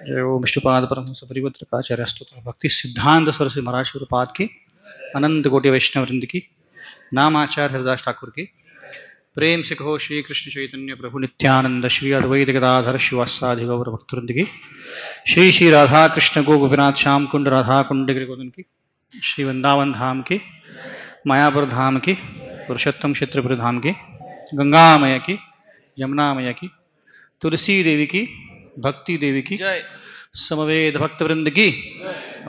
जय ओम विष्णुपाद परमहंस परिवृत्तकाचार्य स्तोत्र भक्ति सिद्धांत सरस्वती महाराज शिवपाद की अनंत कोटि वैष्णव वृंद की नामाचार्य हरिदास ठाकुर की प्रेम से कहो श्री कृष्ण चैतन्य प्रभु नित्यानंद श्री अद्वैत गदाधर शिवासादि गौर भक्तवृंद की श्री श्री राधा कृष्ण गो गोपीनाथ श्याम कुंड राधा कुंड गिरिगोदन की श्री वृंदावन धाम की मायापुर धाम की पुरुषोत्तम क्षेत्रपुर धाम की गंगा मैया की यमुना मैया की तुलसी देवी की भक्ति देवी की जय समवेद भक्त वृंद की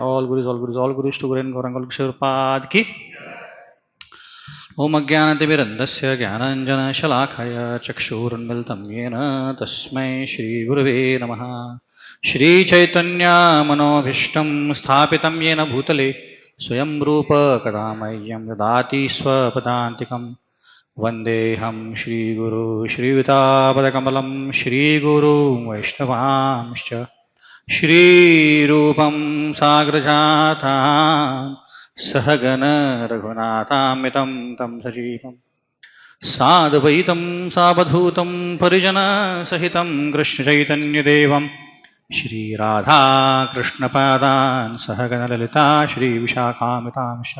ऑल गुरुज टू गुरु गौरंग किशोरपाद की ओम अज्ञानतिमिरन्धस्य ज्ञानाञ्जनशलाखय चक्षुरुन्मिलितं येन तस्मै श्रीगुरवे नमः श्रीचैतन्यमनोभीष्टं स्थापितं येन भूतले स्वयं रूप कदा मह्यं ददाति स्वपदान्तिकं वन्देऽहं श्रीगुरु श्रीयुतापदकमलं श्रीगुरु वैष्णवांश्च श्रीरूपं साग्रजातां सहगण रघुनाथान्वितं तं सजीवं साद्वैतं सावधूतं परिजनसहितं कृष्णचैतन्यदेवं श्रीराधाकृष्णपादान् सहगणललिता श्रीविशाखान्वितांश्च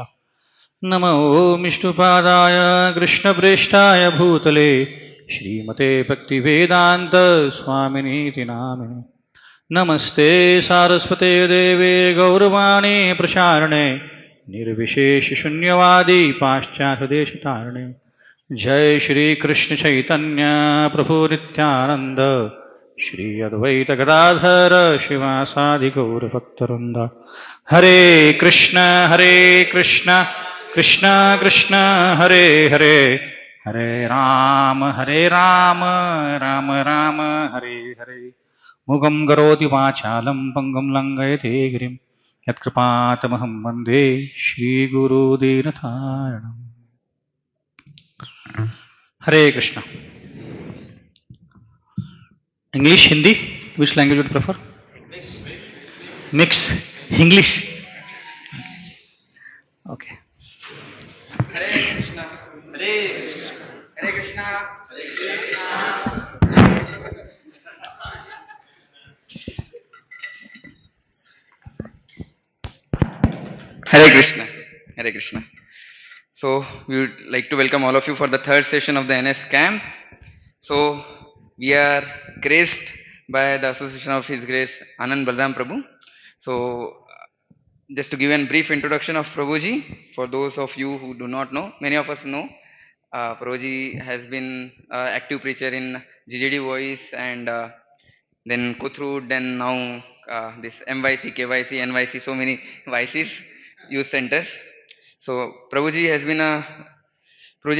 नमो विष्णुपादाय कृष्णप्रेष्ठाय भूतले श्रीमते भक्तिवेदान्तस्वामिनीति नामिने नमस्ते सारस्वते देवे गौरवाणी प्रचारणे निर्विशेषशून्यवादी पाश्चात्यदेशतारणे जय श्री कृष्ण चैतन्य प्रभु नित्यानंद श्री अद्वैत गदाधर शिवासादि गौर भक्तवृंद हरे कृष्ण कृष्ण कृष्ण हरे हरे हरे राम राम राम हरे हरे मुगं करोति वाचालं पंगुं लङ्घयते गिरिं यत्कृपातमहं वन्दे श्रीगुरुदीनतारिणम् Hare Krishna English Hindi which language would prefer mix English okay Hare Krishna Hare Krishna Hare Krishna Hare Krishna Hare Krishna Hare Krishna. So we would like to welcome all of you for the third session of the NS camp. So we are graced by the association of His Grace Anand Balram Prabhu. So just to give a brief introduction of Prabhuji, for those of you who do not know, many of us know, Prabhuji has been active preacher in GJD Voice and then Kothrood, then now this MYC, KYC, NYC, so many YCs, youth centers. So Prabhuji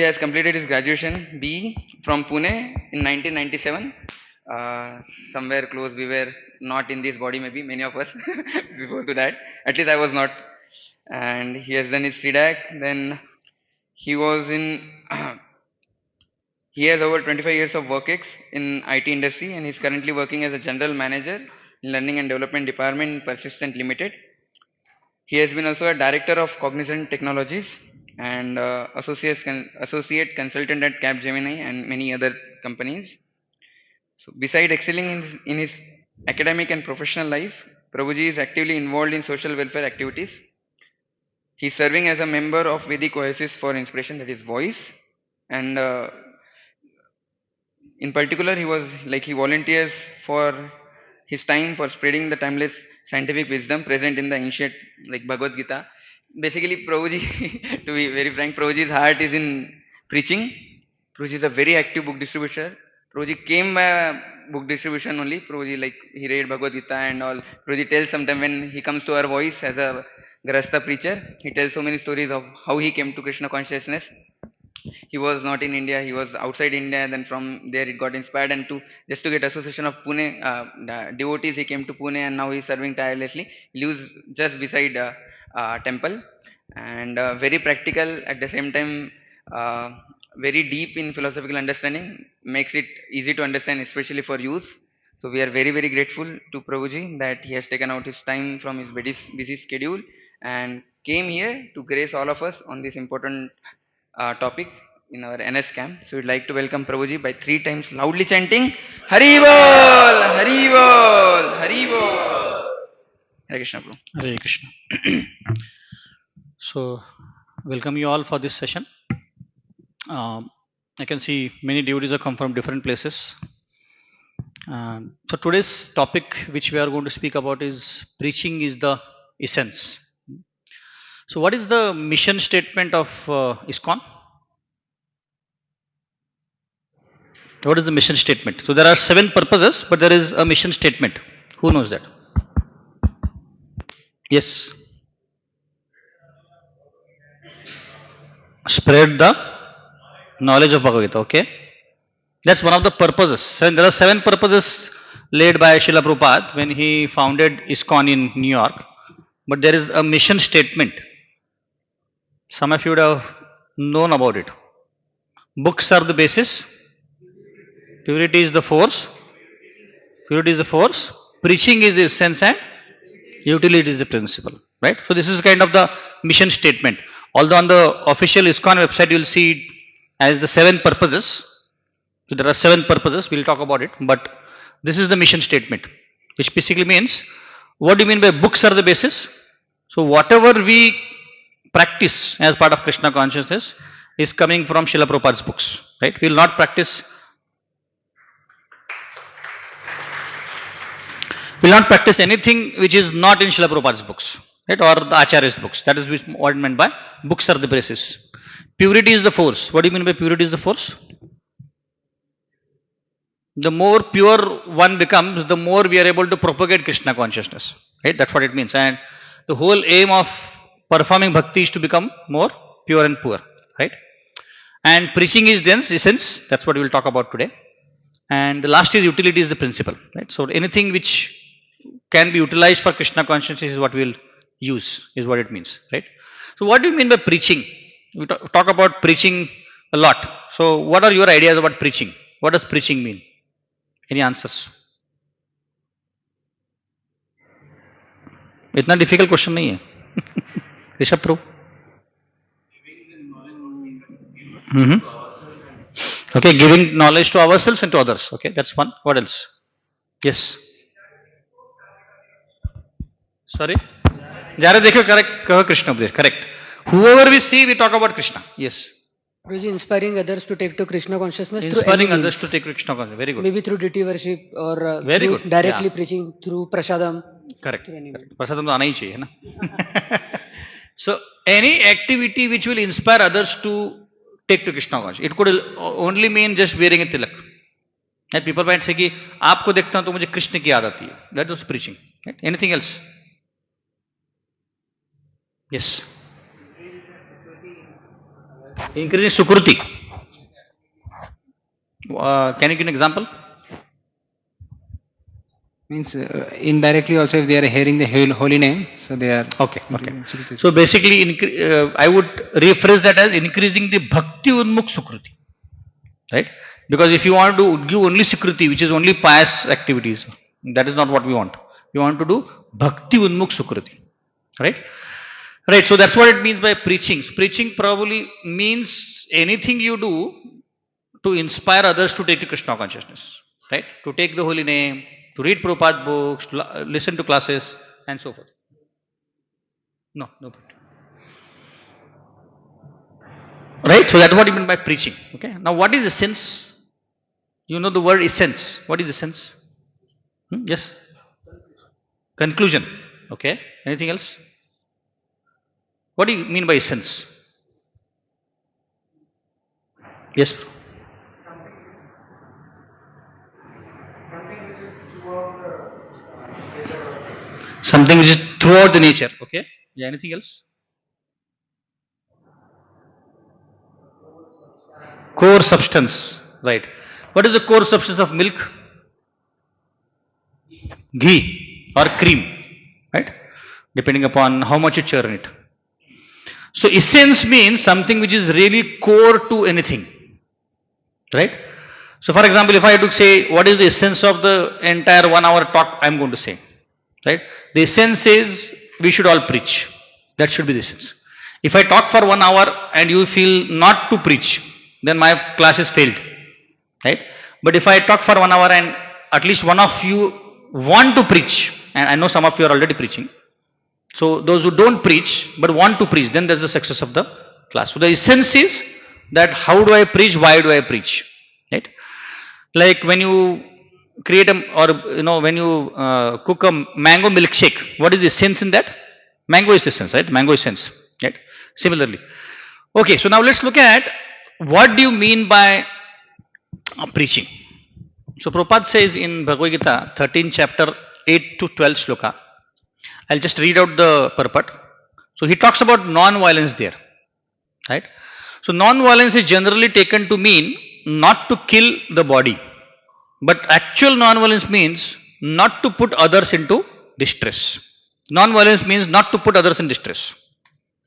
has completed his graduation BE from Pune in 1997. Somewhere close, we were not in this body, maybe many of us before to that. At least I was not. And he has done his CDAC. Then he was in. He has over 25 years of work ex in IT industry, and he is currently working as a general manager in learning and development department in Persistent Limited. He has been also a director of Cognizant Technologies and associate consultant at Capgemini and many other companies. So, beside excelling in his academic and professional life, Prabhuji is actively involved in social welfare activities. He is serving as a member of Vedic Oasis for Inspiration, that is Voice, and in particular, he volunteers for his time for spreading the timeless scientific wisdom present in the ancient like Bhagavad Gita. Basically, Prabhuji, to be very frank, Prabhuji's heart is in preaching. Prabhuji is a very active book distributor. Prabhuji came by book distribution only. Prabhuji he read Bhagavad Gita and all. Prabhuji tells sometime when he comes to our voice as a Grasta preacher, he tells so many stories of how he came to Krishna consciousness. He was not in India, he was outside India, then from there it got inspired and to just to get association of Pune devotees, he came to Pune and now he's serving tirelessly. He lives just beside temple and very practical at the same time, very deep in philosophical understanding, makes it easy to understand especially for youth. So we are very very grateful to Prabhuji that he has taken out his time from his busy schedule and came here to grace all of us on this important topic. in our NS camp. So we'd like to welcome Prabhuji by 3 times loudly chanting Hari Bol, Hari Bol, Hari Bol. Hare Krishna, Prabhu. Hare Krishna. So, welcome you all for this session. I can see many devotees have come from different places. So, today's topic which we are going to speak about is preaching is the essence. So, what is the mission statement of ISKCON? What is the mission statement? So, there are 7 purposes, but there is a mission statement. Who knows that? Yes. Spread the knowledge of Bhagavad Gita. Okay. That's one of the purposes. So there are 7 purposes laid by Srila Prabhupada when he founded ISKCON in New York. But there is a mission statement. Some of you would have known about it. Books are the basis. Purity is the force. Purity is the force. Preaching is the essence and utility is the principle. Right? So this is kind of the mission statement. Although on the official ISKCON website you will see it as the 7 purposes. So there are 7 purposes, we will talk about it, but this is the mission statement, which basically means, what do you mean by books are the basis? So whatever we practice as part of Krishna consciousness is coming from Srila Prabhupada's books, right? We will not practice anything which is not in Srila Prabhupada's books, right? Or the Acharya's books. That is what I meant by books are the basis. Purity is the force. What do you mean by purity is the force? The more pure one becomes, the more we are able to propagate Krishna consciousness. Right? That's what it means. And the whole aim of performing bhakti is to become more pure and pure. Right? And preaching is then essence. That's what we will talk about today. And the last is utility is the principle. Right? So anything which can be utilized for Krishna consciousness is what we will use, is what it means. Right? So what do you mean by preaching? We talk about preaching a lot. So what are your ideas about preaching? What does preaching mean? Any answers? इतना difficult question नहीं है ऋषभ प्रभु Okay, giving knowledge to ourselves and to others. Okay, that's one. What else? Yes. Sorry? Jare dekho correct Krishna Upadesh. Correct. Whoever we see, we talk about Krishna. Yes. Guruji, inspiring others to take to Krishna consciousness Inspiring through others to take Krishna consciousness. Very good. maybe through deity worship or Very through good. directly Yeah. preaching through prasadam. Correct. Through any way. प्रसादम तो आना ही चाहिए ना. So any activity which will inspire others to take to Krishna consciousness. It could only mean just wearing a tilak. And people might say कि आपको देखता हूँ तो मुझे कृष्ण की याद आती है. That was preaching. Right? Anything else? Yes. Increasing sukruti. Can you give an example? Means indirectly also if they are hearing the holy name, so they are Okay. So basically, I would rephrase that as increasing the bhakti unmukh sukruti. Right? Because if you want to give only sukruti, which is only pious activities, that is not what we want. We want to do bhakti unmukh sukruti. Right? Right. So that's what it means by preaching. So preaching probably means anything you do to inspire others to take to Krishna consciousness. Right? To take the holy name, to read Prabhupada books, to listen to classes, and so forth. No problem. Right? So that's what you mean by preaching. Okay. Now what is essence? You know the word essence. What is essence? Yes. Conclusion. Okay. Anything else? What do you mean by essence? Yes. Something which is throughout the nature. Okay. Yeah. Anything else? Core substance. Right. What is the core substance of milk? Ghee or cream. Right. Depending upon how much you churn it. So essence means something which is really core to anything. Right. So for example, if I had to say what is the essence of the entire 1 hour talk I am going to say. Right. The essence is we should all preach. That should be the essence. If I talk for 1 hour and you feel not to preach, then my class is failed, right? But if I talk for 1 hour and at least one of you want to preach, and I know some of you are already preaching, so those who don't preach but want to preach, then there's the success of the class. So the essence is that how do I preach, why do I preach, right? Like when you create a, or when you cook a mango milkshake, what is the sense in that? Mango is the sense, right? Mango is sense, right? Similarly, okay. So now let's look at what do you mean by preaching. So Prabhupada says in Bhagavad Gita, 13 chapter 8 to 12 shloka. I'll just read out the purport. So he talks about non-violence there, right? So non-violence is generally taken to mean not to kill the body, but actual non-violence means not to put others into distress. Non-violence means not to put others in distress,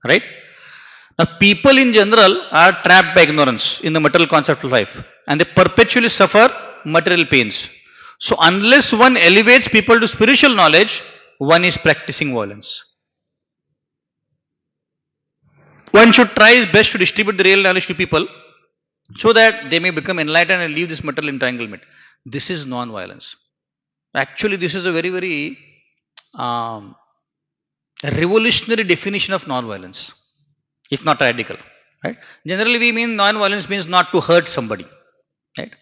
right? Now people in general are trapped by ignorance in the material concept of life, and they perpetually suffer material pains. So unless one elevates people to spiritual knowledge, one is practicing violence. One should try his best to distribute the real knowledge to people so that they may become enlightened and leave this material entanglement. This is non-violence. Actually, this is a very, very revolutionary definition of non-violence, if not radical. Right? Generally, we mean non-violence means not to hurt somebody. Right?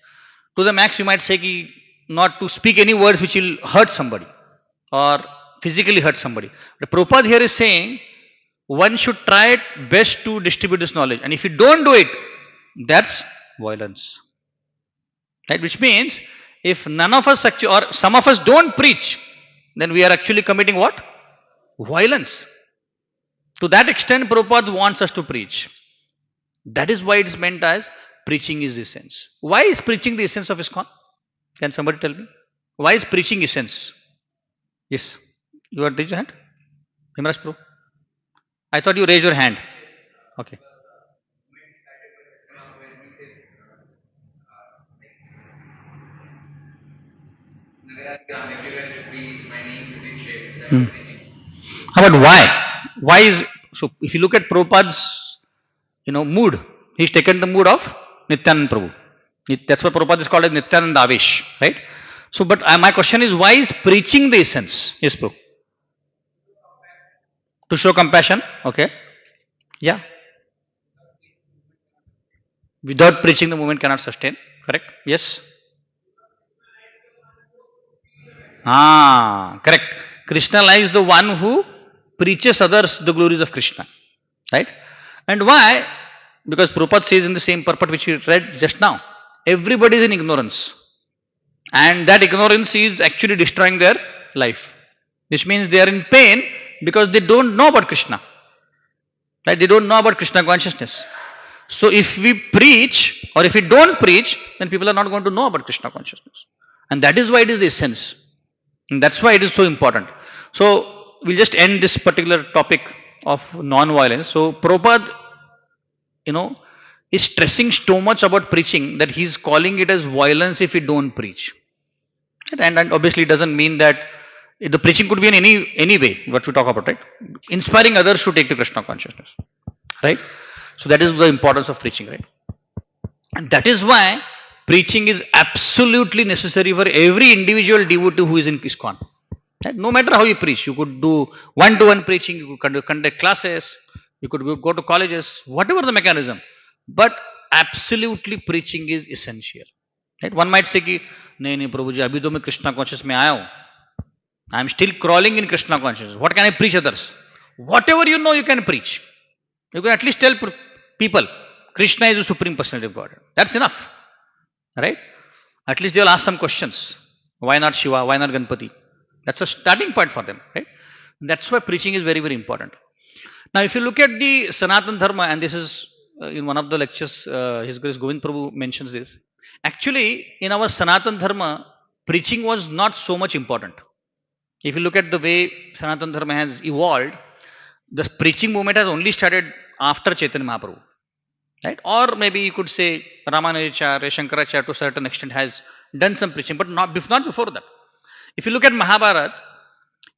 To the max, you might say not to speak any words which will hurt somebody or physically hurt somebody. But Prabhupada here is saying one should try it best to distribute this knowledge, and if you don't do it, that's violence. Right? Which means if none of us actually, or some of us don't preach, then we are actually committing what? Violence. To that extent, Prabhupada wants us to preach. That is why it is meant as preaching is the essence. Why is preaching the essence of ISKCON? Can somebody tell me? Why is preaching essence? Yes. You want to raise your hand? Himraj Prabhu? I thought you raised your hand. Okay. How about why? Why is so? If you look at Prabhupada's, mood, he's taken the mood of Nityananda Prabhu. That's why Prabhupada is called as Nityananda Avesh, right? So, but my question is, why is preaching the essence? Yes, Prabhu. To show compassion, okay? Yeah. Without preaching, the movement cannot sustain. Correct? Yes. Correct. Krishna is the one who preaches others the glories of Krishna. Right? And why? Because Prabhupada says in the same purport which we read just now, everybody is in ignorance. And that ignorance is actually destroying their life. Which means they are in pain because they don't know about Krishna. Right? They don't know about Krishna consciousness. So if we preach or if we don't preach, then people are not going to know about Krishna consciousness. And that is why it is the essence. And that's why it is so important. So we'll just end this particular topic of non-violence. So Prabhupada, is stressing so much about preaching that he's calling it as violence if we don't preach. And obviously it doesn't mean that the preaching could be in any way, what we talk about, right? Inspiring others to take to Krishna consciousness. Right? So that is the importance of preaching, right? And that is why preaching is absolutely necessary for every individual devotee who is in ISKCON. Right? No matter how you preach, you could do one-to-one preaching, you could conduct classes, you could go to colleges, whatever the mechanism. But absolutely preaching is essential. Right? One might say, nahi Prabhuji, abhi to main Krishna consciousness mein aaya hu. I am still crawling in Krishna consciousness. What can I preach others? Whatever you know, you can preach. You can at least tell people, Krishna is the Supreme Personality of God. That's enough. Right? At least they will ask some questions. Why not Shiva? Why not Ganpati? That's a starting point for them. Right? That's why preaching is very, very important. Now, if you look at the Sanatana Dharma, and this is in one of the lectures, His Grace Govind Prabhu mentions this. Actually, in our Sanatana Dharma, preaching was not so much important. If you look at the way Sanatana Dharma has evolved, the preaching movement has only started after Chaitanya Mahaprabhu. Right? Or maybe you could say Ramanujacharya, Shankaracharya to a certain extent has done some preaching, but not before that. If you look at Mahabharata,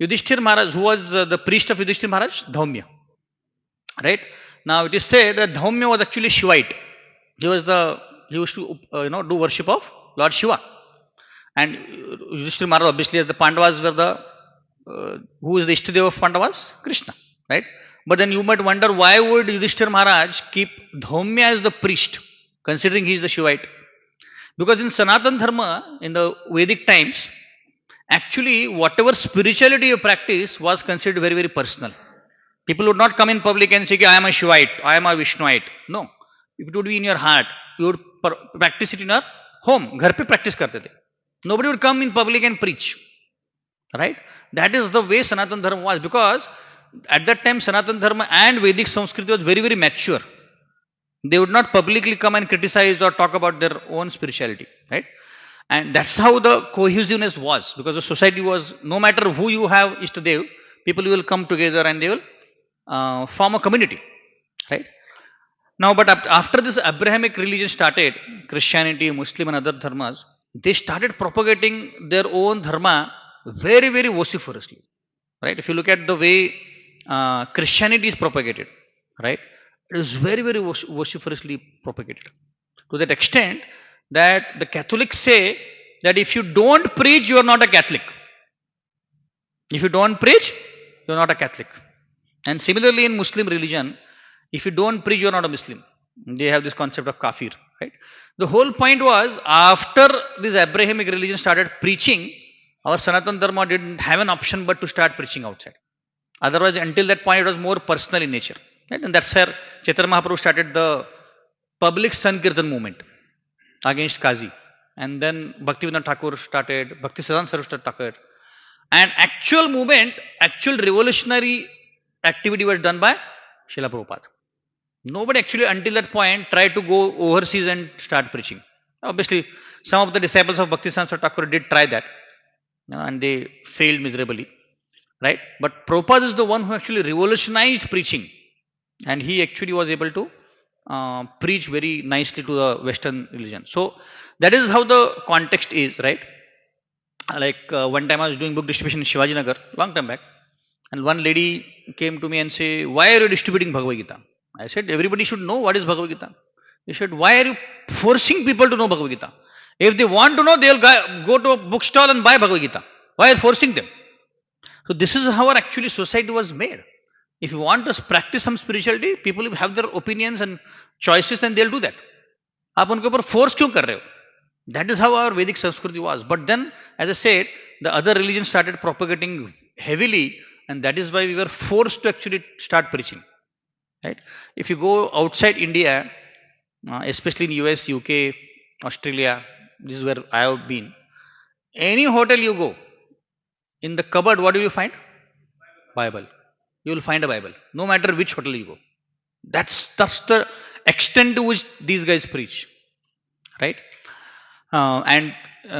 Yudhishthir Maharaj, who was the priest of Yudhishthir Maharaj? Dhaumya. Right? Now it is said that Dhaumya was actually Shivite. He used to do worship of Lord Shiva. And Yudhishthira Maharaj, obviously, as the Pandavas were who is the Ishtadeva of Pandavas? Krishna, right? But then you might wonder, why would Yudhishthira Maharaj keep Dhaumya as the priest, considering he is the Shivite? Because in Sanatan Dharma, in the Vedic times, actually, whatever spirituality you practice was considered very, very personal. People would not come in public and say, I am a Shivite, I am a Vishnuite. No. It would be in your heart. You would practice it in your home. Ghar pe practice karte the. Nobody would come in public and preach. Right? That is the way Sanatan Dharma was, because at that time Sanatan Dharma and Vedic Sanskriti was very, very mature. They would not publicly come and criticize or talk about their own spirituality. Right? And that's how the cohesiveness was, because the society was, no matter who you have Ishtadev, people will come together and they will form a community. Right? Now, but after this Abrahamic religion started, Christianity, Muslim and other dharmas, they started propagating their own dharma very, very vociferously. Right? If you look at the way Christianity is propagated, right, it is very, very vociferously propagated. To that extent that the Catholics say that if you don't preach, you are not a Catholic. If you don't preach, you are not a Catholic. And similarly in Muslim religion, if you don't preach, you are not a Muslim. They have this concept of kafir. Right? The whole point was, after this Abrahamic religion started preaching, our Sanatan Dharma didn't have an option but to start preaching outside. Otherwise, until that point, it was more personal in nature. Right? And that's where Chaitanya Mahaprabhu started the public Sankirtan movement against Kazi. And then Bhaktivinoda Thakur started, Bhakti Siddhanta Saraswati started. And actual movement, actual revolutionary activity was done by Srila Prabhupada. Nobody actually until that point tried to go overseas and start preaching. Obviously, some of the disciples of Bhakti Siddhanta Thakur did try that, and they failed miserably. Right? But Prabhupada is the one who actually revolutionized preaching, and he actually was able to preach very nicely to the Western religion. So that is how the context is, right? Like one time I was doing book distribution in Shivaji Nagar, long time back, and one lady came to me and say, "Why are you distributing Bhagavad Gita?" I said, "Everybody should know what is Bhagavad Gita." He said, "Why are you forcing people to know Bhagavad Gita? If they want to know, they'll go to a bookstall and buy Bhagavad Gita. Why are you forcing them?" So this is how our actually society was made. If you want to practice some spirituality, people will have their opinions and choices and they'll do that. आप उनके ऊपर force क्यों कर रहे हो? That is how our Vedic Sanskriti was. But then, as I said, the other religions started propagating heavily, and that is why we were forced to actually start preaching. Right? If you go outside India, especially in US, UK, Australia, this is where I have been. Any hotel you go, in the cupboard, what do you find? Bible. You will find a Bible, no matter which hotel you go. That's the extent to which these guys preach. Right? And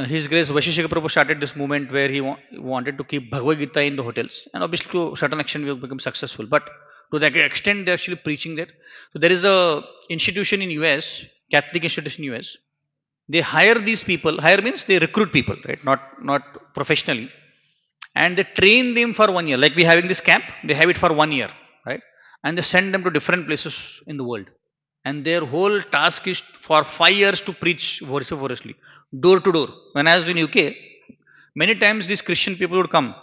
His Grace Vaisheshika Prabhu started this movement where he wanted to keep Bhagavad Gita in the hotels, and obviously to a certain extent we have become successful. But to that extent, they're actually preaching that. So there is a institution in US, Catholic institution in US. They hire these people. Hire means they recruit people, right? Not professionally, and they train them for 1 year. Like we having this camp, they have it for 1 year, right? And they send them to different places in the world. And their whole task is for 5 years to preach vociferously, door to door. When I was in UK, many times these Christian people would come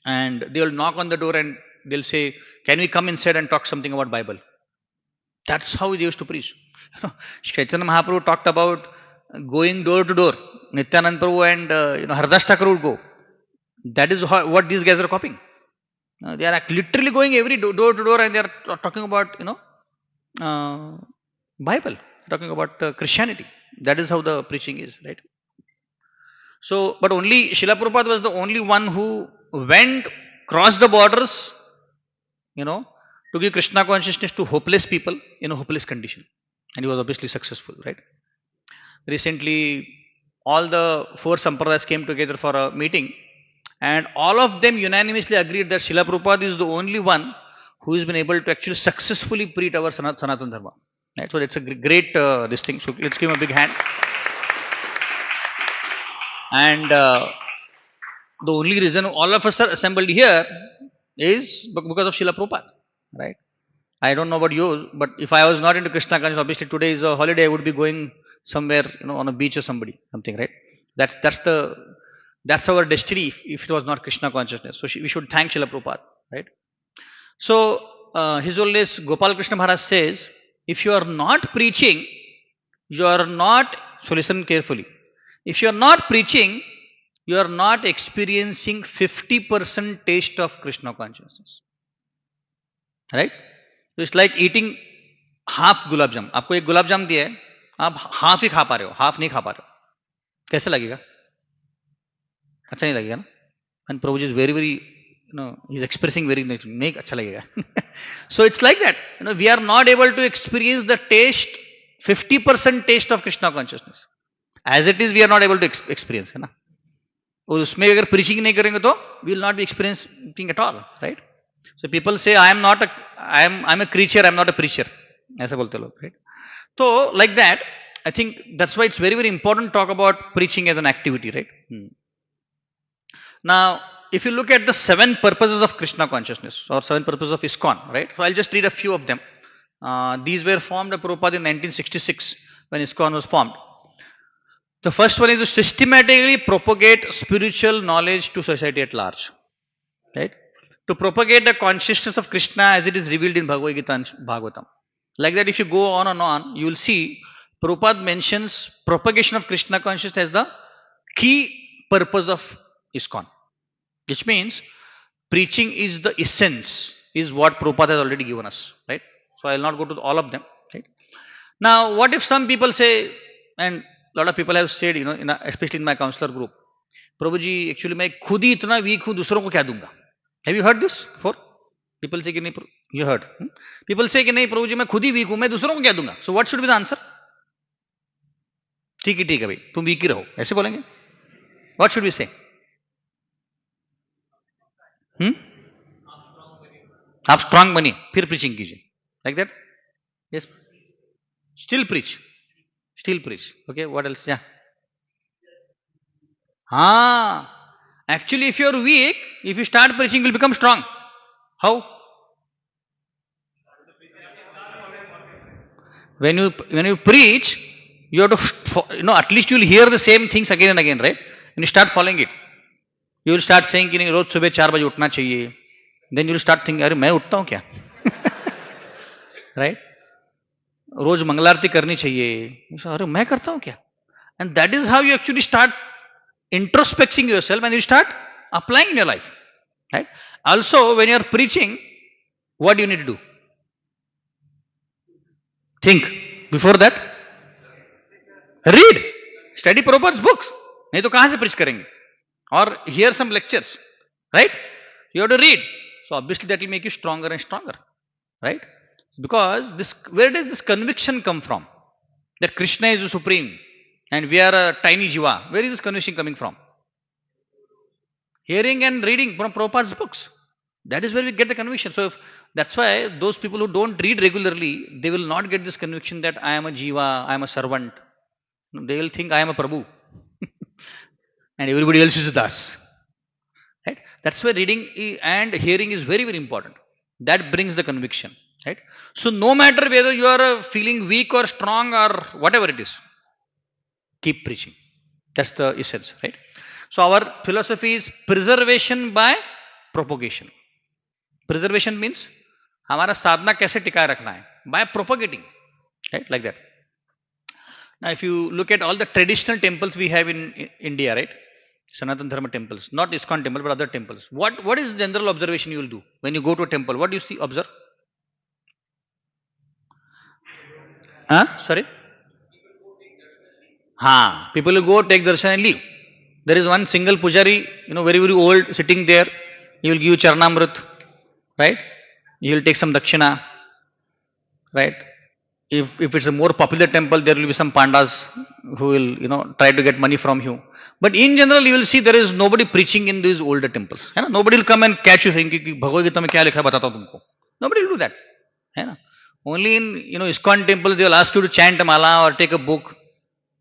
and they will knock on the door and they'll say, "Can we come inside and talk something about Bible?" That's how they used to preach. Chaitanya Mahaprabhu talked about going door to door. Nityanand Prabhu and Haridas Thakur would go. That is what these guys are copying. They are literally going every door to door and they are talking about Bible, talking about Christianity. That is how the preaching is, right? So, but only Srila Prabhupada was the only one who went, crossed the borders, to give Krishna consciousness to hopeless people in a hopeless condition. And he was obviously successful, right? Recently, all the 4 sampradayas came together for a meeting, and all of them unanimously agreed that Srila Prabhupada is the only one who has been able to actually successfully preach our Sanatana Dharma. Right? So it's a great this thing. So let's give him a big hand. And the only reason all of us are assembled here is because of Srila Prabhupada. Right? I don't know about you, but if I was not into Krishna consciousness, obviously today is a holiday, I would be going somewhere, on a beach or something, right? That's our destiny if it was not Krishna consciousness. So we should thank Srila Prabhupada, right? So His Holiness Gopal Krishna Maharaj says, if you are not preaching, you are not. So listen carefully. If you are not preaching, you are not experiencing 50% taste of Krishna consciousness, right? So it's like eating half gulab jam. आपको एक गुलाब जाम दिया है, आप half ही खा पा रहे हो, half नहीं खा पा रहे हो. कैसे लगेगा? अच्छा नहीं लगेगा ना? And Prabhuji is very, he's expressing very nicely. नहीं अच्छा लगेगा. So it's like that. We are not able to experience the taste, 50% taste of Krishna consciousness. As it is, we are not able to experience, है ना? और उसमें अगर preaching नहीं करेंगे तो we will not be experiencing at all, right? So people say, I'm a creature, I'm not a preacher. ऐसा बोलते लोग, right? So like that, I think that's why it's very important to talk about preaching as an activity, right? Now, if you look at the 7 purposes of Krishna consciousness or 7 purposes of ISKCON, right? So I'll just read a few of them. These were formed by Prabhupada in 1966 when ISKCON was formed. The first one is to systematically propagate spiritual knowledge to society at large, right? To propagate the consciousness of Krishna as it is revealed in Bhagavad Gita and Bhagavatam. Like that, if you go on and on, you will see Prabhupada mentions propagation of Krishna consciousness as the key purpose of ISKCON, which means preaching is the essence, is what Prabhupada has already given us, right? So I will not go to all of them, right? Now, what if some people say, and a lot of people have said, especially in my counselor group, Prabhuji, actually मैं खुद ही इतना weak हूँ, दूसरों को क्या दूंगा? Have you heard this before? People say कि नहीं, you heard. People say कि नहीं, Prabhuji मैं खुद ही weak हूँ, मैं दूसरों को क्या दूंगा? So what should be the answer? ठीक है भाई, तुम weak ही रहो, ऐसे बोलेंगे? What should we say? आप strong बनिए, फिर preaching कीजिए. Like that? Yes. Still preach. Okay, what else? Yeah. Actually, if you are weak, if you start preaching, you will become strong. How? When you preach, you have to, at least you will hear the same things again and again, right? And you start following it. You will start saying कि नहीं रोज सुबह 4 बजे उठना चाहिए. Then you will start thinking, अरे मैं उठता हूँ क्या? Right? रोज मंगलारती करनी चाहिए. अरे मैं करता हूँ क्या? And that is how you actually start introspecting yourself and you start applying in your life, right? Also, when you are preaching, what do you need to do? Think. Before that, read, study Prabhupada's books. नहीं तो कहाँ से preach करेंगे? Or hear some lectures, right? You have to read. So obviously that will make you stronger and stronger, right? Because where does this conviction come from? That Krishna is the supreme and we are a tiny jiva. Where is this conviction coming from? Hearing and reading from Prabhupada's books. That is where we get the conviction. So that's why those people who don't read regularly, they will not get this conviction that I am a jiva, I am a servant. They will think I am a Prabhu. And everybody else is Das. Right? That's why reading and hearing is very important. That brings the conviction. Right? So no matter whether you are feeling weak or strong or whatever it is, keep preaching. That's the essence, right? So our philosophy is preservation by propagation. Preservation means हमारा साधना कैसे टिकाए रखना है? By propagating, right? Like that. Now, if you look at all the traditional temples we have in India, right? Sanatana Dharma temples, not ISKCON temple, but other temples. What is the general observation you will do when you go to a temple? What do you observe? Sorry? People will go take darshan and leave. There is one single pujari, very old, sitting there. He will give you charnamrit, right? You will take some dakshina, right? If it's a more popular temple, there will be some pandas who will, try to get money from you. But in general, you will see there is nobody preaching in these older temples. Nobody will come and catch you saying, Bhagavad Gita mein kya likha hai, batata hu tumko. Nobody will do that. Only in, ISKCON temples, they will ask you to chant a mala or take a book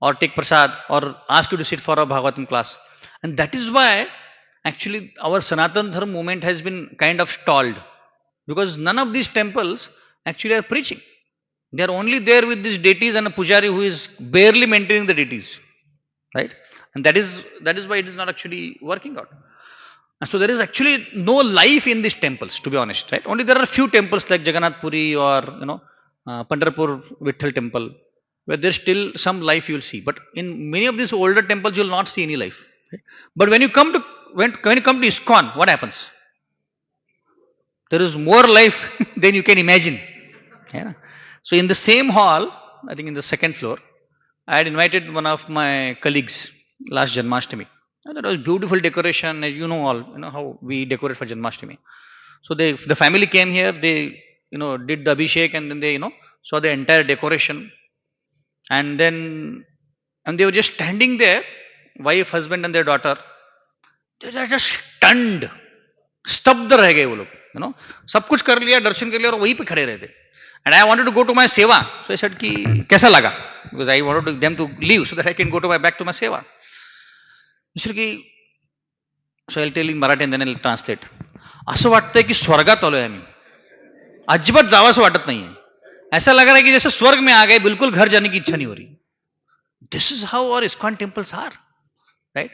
or take prasad or ask you to sit for a Bhagavatam class. And that is why actually our Sanatana Dharma movement has been kind of stalled. Because none of these temples actually are preaching. They are only there with these deities and a pujari who is barely maintaining the deities, right? And that is why it is not actually working out. And so there is actually no life in these temples, to be honest, right? Only there are a few temples like Jagannath Puri or Pandharpur Vitthal temple, where there's still some life you will see. But in many of these older temples, you will not see any life. Right? But when you come to ISKCON, what happens? There is more life than you can imagine. Yeah. So in the same hall, I think in the second floor, I had invited one of my colleagues last Janmashtami. And that was beautiful decoration, as you know all, how we decorate for Janmashtami. So the family came here, they did the Abhishek, and then they saw the entire decoration. And they were just standing there, wife, husband and their daughter. They were just stunned. स्तब्ध रह गए वो लोग, सब कुछ कर लिया, दर्शन कर लिया और वहीं पे खड़े रहे थे. And I wanted to go to my seva. So I said कि कैसा लगा? Because I wanted them to leave so that I can go back to my seva. So I'll tell in Marathi and then I'll translate. असं वाटतंय की स्वर्गात आलोय आम्ही. अजिबात जावंसं वाटत नाहीये. ऐसा लग रहा है कि जैसे स्वर्ग में आ गए, बिल्कुल घर जाने की इच्छा नहीं हो रही. This is how our ISKCON temples are, right?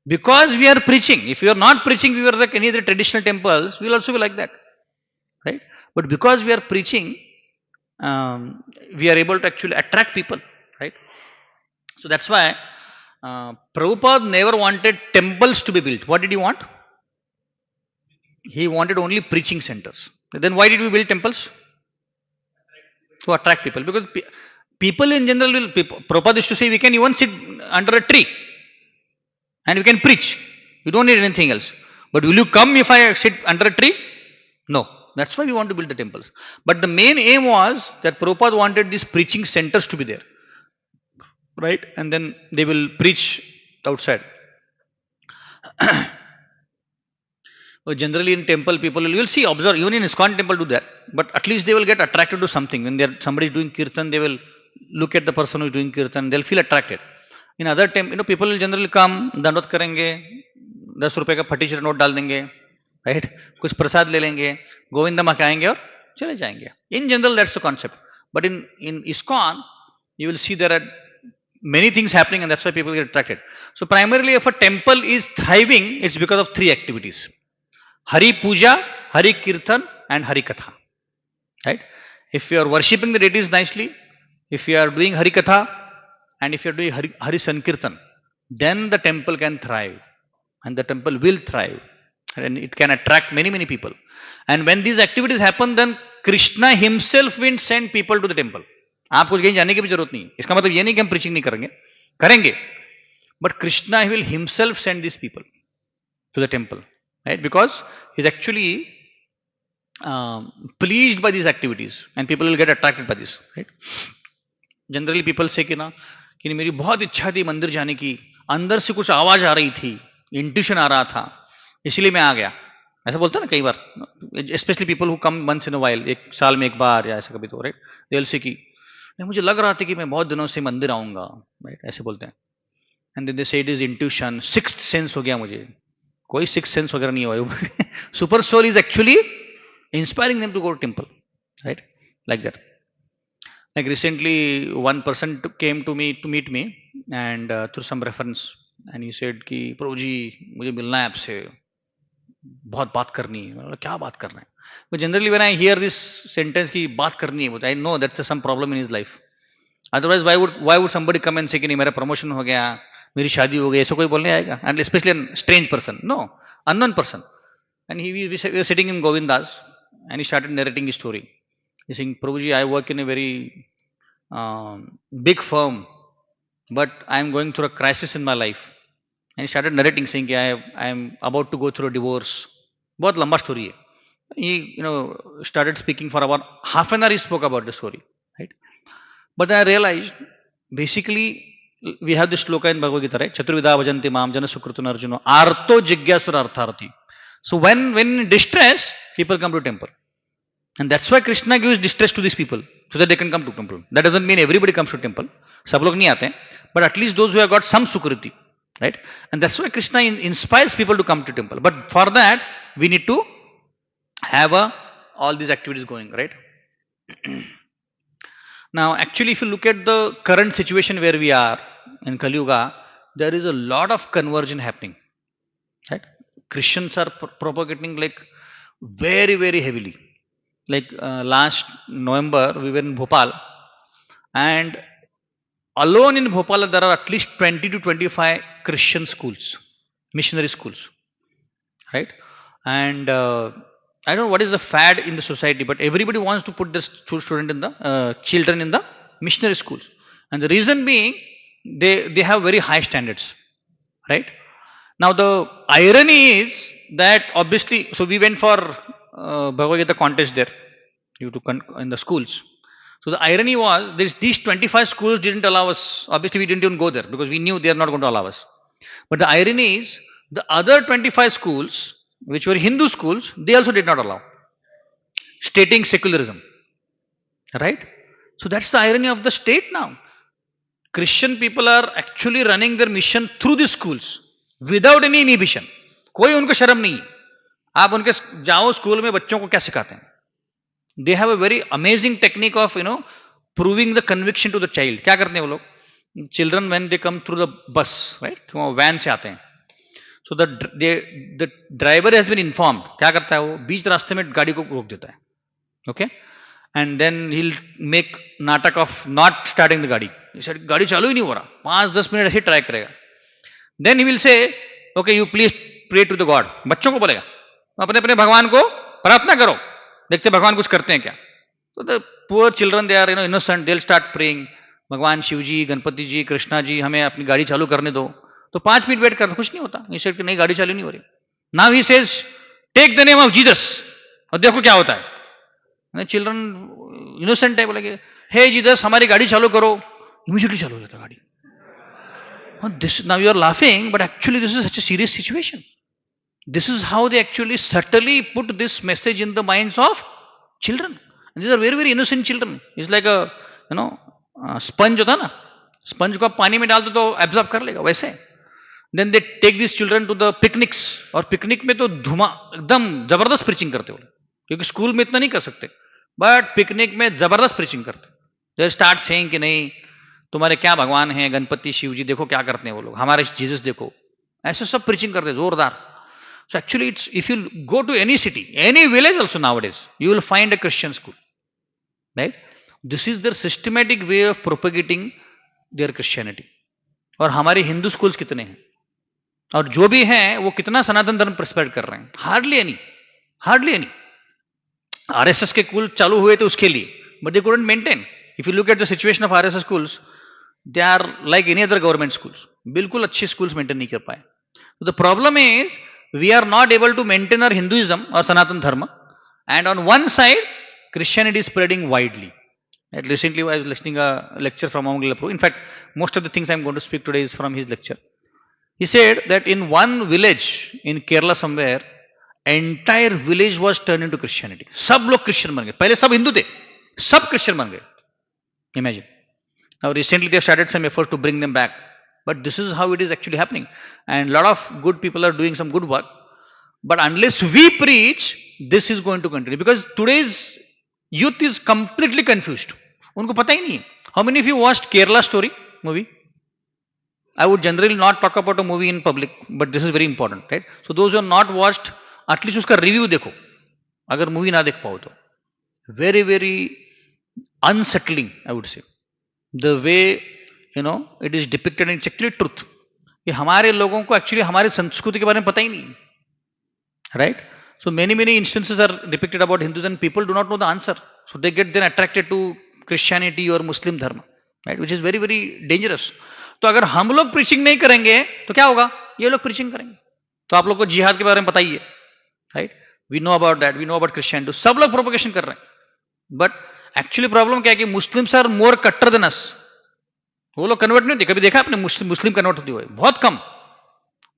Because we are preaching. If we are not preaching, we were like any other traditional temples, we will also be like that, right? But because we are preaching, we are able to actually attract people, right? So that's why Prabhupada never wanted temples to be built. What did he want? He wanted only preaching centers. Then why did we build temples? To attract people. Because people in general Prabhupada used to say we can even sit under a tree and we can preach. You don't need anything else. But will you come if I sit under a tree? No. That's why we want to build the temples. But the main aim was that Prabhupada wanted these preaching centers to be there. Right? And then they will preach outside. Generally in temple, people you will see, observe, even in ISKCON temple do that. But at least they will get attracted to something. When somebody is doing kirtan, they will look at the person who is doing kirtan, they'll feel attracted. In other temples, people will generally come, dandot karenge, 10 रुपए का फटी से note डाल देंगे, right? कुछ प्रसाद ले लेंगे, गोविंदा मकाएंगे और चले जाएंगे. In general, that's the concept. But in ISKCON, you will see there are many things happening and that's why people get attracted. So primarily if a temple is thriving, it's because of 3 activities. Hari Puja, Hari Kirtan and Hari Katha. Right? If you are worshipping the deities nicely, if you are doing Hari Katha and if you are doing Hari Sankirtan, then the temple can thrive. And the temple will thrive. And it can attract many, many people. And when these activities happen, then Krishna himself will send people to the temple. आप कुछ कहीं जाने की भी जरूरत नहीं. इसका मतलब ये नहीं कि हम preaching नहीं करेंगे. करेंगे. But Krishna will himself send these people to the temple. Right? Because he is actually pleased by these activities and people will get attracted by this. Right? Generally people say कि मेरी बहुत इच्छा थी मंदिर जाने की, अंदर से कुछ आवाज आ रही थी, इंट्यूशन आ रहा था, इसलिए मैं आ गया. ऐसा बोलते हैं ना कई बार, especially people who come once in a while, एक साल में एक बार या ऐसा कभी तो, right? They will say कि मुझे लग रहा था कि मैं बहुत दिनों से मंदिर आऊंगा, right? ऐसे बोलते हैं. And then they say it is intuition, sixth sense हो गया मुझे. कोई sixth sense वगैरह नहीं हुआ. Super soul is actually inspiring them to go to temple, right? Like that. Like recently, one person came to me to meet me, and through some reference, and he said कि प्रभु जी मुझे मिलना है आपसे, बहुत बात करनी है. मैं बोला क्या बात करना है? But generally when I hear this sentence कि बात करनी है, I know that's some problem in his life. Otherwise why would somebody come and say कि नहीं मेरा promotion हो गया, मेरी शादी हो गई, ऐसा कोई बोलने आएगा? And especially a strange person, no, unknown person. And we were sitting in Govindas, and he started narrating his story. He's saying, Prabhuji, I work in a very big firm, but I am going through a crisis in my life. And he started narrating, saying, I am about to go through a divorce. बहुत लंबा story है. He, started speaking for about half an hour. He spoke about the story, right? But I realized, basically, we have this shloka in Bhagavad Gita, right? Chaturvidha bhajanti mam jana sukrituna arjuna arto jigyasura artharati. So when in distress, people come to temple. And that's why Krishna gives distress to these people, so that they can come to temple. That doesn't mean everybody comes to temple. सब लोग नहीं आते हैं, but at least those who have got some sukriti, right? And that's why Krishna inspires people to come to temple. But for that, we need to have all these activities going, right? Now, actually, if you look at the current situation where we are in Kali Yuga, there is a lot of conversion happening. Right? Christians are propagating like very, very heavily. Like last November, we were in Bhopal, and alone in Bhopal, there are at least 20 to 25 Christian schools, missionary schools, right? And I don't know what is the fad in the society, but everybody wants to put their student in the children in the missionary schools, and the reason being they have very high standards, right? Now the irony is that obviously, so we went for Bhagavad Gita contest there, in the schools. So the irony was these 25 schools didn't allow us. Obviously, we didn't even go there because we knew they are not going to allow us. But the irony is the other 25 schools, which were Hindu schools, they also did not allow, stating secularism. Right? So that's the irony of the state now. Christian people are actually running their mission through the schools without any inhibition. कोई उनको शर्म नहीं है. आप उनके जाओ school में बच्चों को क्या सिखाते हैं. They have a very amazing technique of proving the conviction to the child. क्या करते हैं वो लोग? Children when they come through the bus, right? वो वैन से आते हैं. So the driver has been informed. क्या करता है वो? बीच रास्ते में गाड़ी को रोक देता है. Okay? And then he'll make नाटक of not starting the गाड़ी. He said गाड़ी चालू ही नहीं हो रहा. 5-10 मिनट ऐसे ट्राई करेगा. Then he will say, okay, you please pray to the God. बच्चों को बोलेगा. अपने अपने भगवान को प्रार्थना करो. देखते भगवान कुछ करते हैं क्या. तो the poor children they are innocent, they will start praying, भगवान शिव जी, गणपति जी, कृष्णा जी, हमें अपनी गाड़ी चालू करने दो. तो 5 मिनट वेट करते, कुछ नहीं होता. ये सेड कि नहीं, गाड़ी चालू नहीं हो रही. Now he says take the name of Jesus, और देखो क्या होता है. चिल्ड्रन इनोसेंट है, बोलेंगे हे जीसस हमारी गाड़ी चालू करो, इमीडिएटली चालू हो जाता गाड़ी. This now you are laughing, but actually this is such a serious situation. This is how they actually subtly put this message in the minds of children. And these are very, very innocent children. It's like a sponge होता ना, sponge को आप पानी में डाल दो तो absorb कर लेगा वैसे. Then they take these children to the picnics, और पिकनिक में तो धुमा एकदम जबरदस्त प्रीचिंग करते हो, क्योंकि स्कूल में इतना नहीं कर सकते, बट पिकनिक में जबरदस्त प्रीचिंग करते. They start saying कि नहीं तुम्हारे क्या भगवान हैं, गणपति शिव जी, देखो क्या करते हैं वो लोग, हमारे जीसस देखो, ऐसे सब प्रीचिंग करते हैं जोरदार. So actually, it's, if you go to any city, any village also nowadays, you will find a Christian school, right? This is their systematic way of propagating their Christianity. और हमारे Hindu schools कितने हैं, और जो भी हैं वो कितना सनातन धर्म स्प्रेड कर रहे हैं? Hardly any, hardly any. RSS के स्कूल चालू हुए थे उसके लिए, but they couldn't maintain. If you look at the situation of RSS schools, they are like any other government schools. बिल्कुल अच्छे स्कूल्स मेंटेन नहीं कर पाए. The problem is we are not able to maintain our Hinduism or Sanatan Dharma, and on one side Christianity is spreading widely. And recently I was listening a lecture from Amangal Prabhu. In fact, most of the things I am going to speak today is from his lecture. He said that in one village in Kerala somewhere, entire village was turned into Christianity. सब लोग Christian बन गए. पहले सब हिंदू थे, सब Christian बन गए. Imagine. Now recently they have started some effort to bring them back. But this is how it is actually happening. And a lot of good people are doing some good work. But unless we preach, this is going to continue. Because today's youth is completely confused. उनको पता ही नहीं है. How many of you watched Kerala Story movie? I would generally not talk about a movie in public, but this is very important, right? So those who have not watched, at least उसका review देखो. अगर movie ना देख पाओ तो. Very, very unsettling, I would say. The way it is depicted, and it's actually truth. कि हमारे लोगों को एक्चुअली हमारे संस्कृति के बारे में पता ही नहीं, right? So many instances are depicted about Hindus and people do not know the answer, so they get then attracted to Christianity or Muslim dharma, right? Which is very, very dangerous. तो अगर हम लोग preaching नहीं करेंगे तो क्या होगा? ये लोग preaching करेंगे. तो आप लोग को जिहाद के बारे में पता ही है, right? We know about that, we know about Christianity. सब लोग propagation कर रहे हैं, but actually problem क्या है कि Muslims are more cutter than us. वो लोग कन्वर्ट नहीं होते. कभी देखा आपने मुस्लिम कन्वर्ट होते हुए? बहुत कम.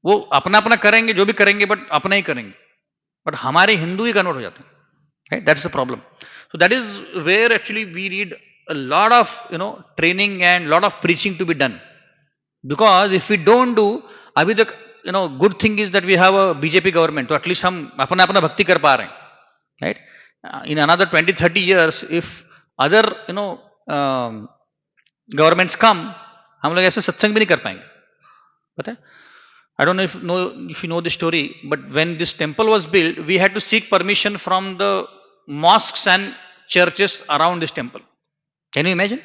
वो अपना अपना करेंगे, जो भी करेंगे, बट अपना ही करेंगे. बट हमारे हिंदू ही कन्वर्ट हो जाते हैं, right? That's the problem. So that is where actually we need a lot of training and lot of preaching to be done. Because if we don't do, अभी तक good thing is that we have a BJP government, तो at least हम अपना अपना भक्ति कर पा रहे हैं, right? In another 20-30 years, if other governments come, हम लोग ऐसे सत्संग भी नहीं कर पाएंगे, पता है? I don't know if you know the story, but when this temple was built, we had to seek permission from the mosques and churches around this temple. Can you imagine?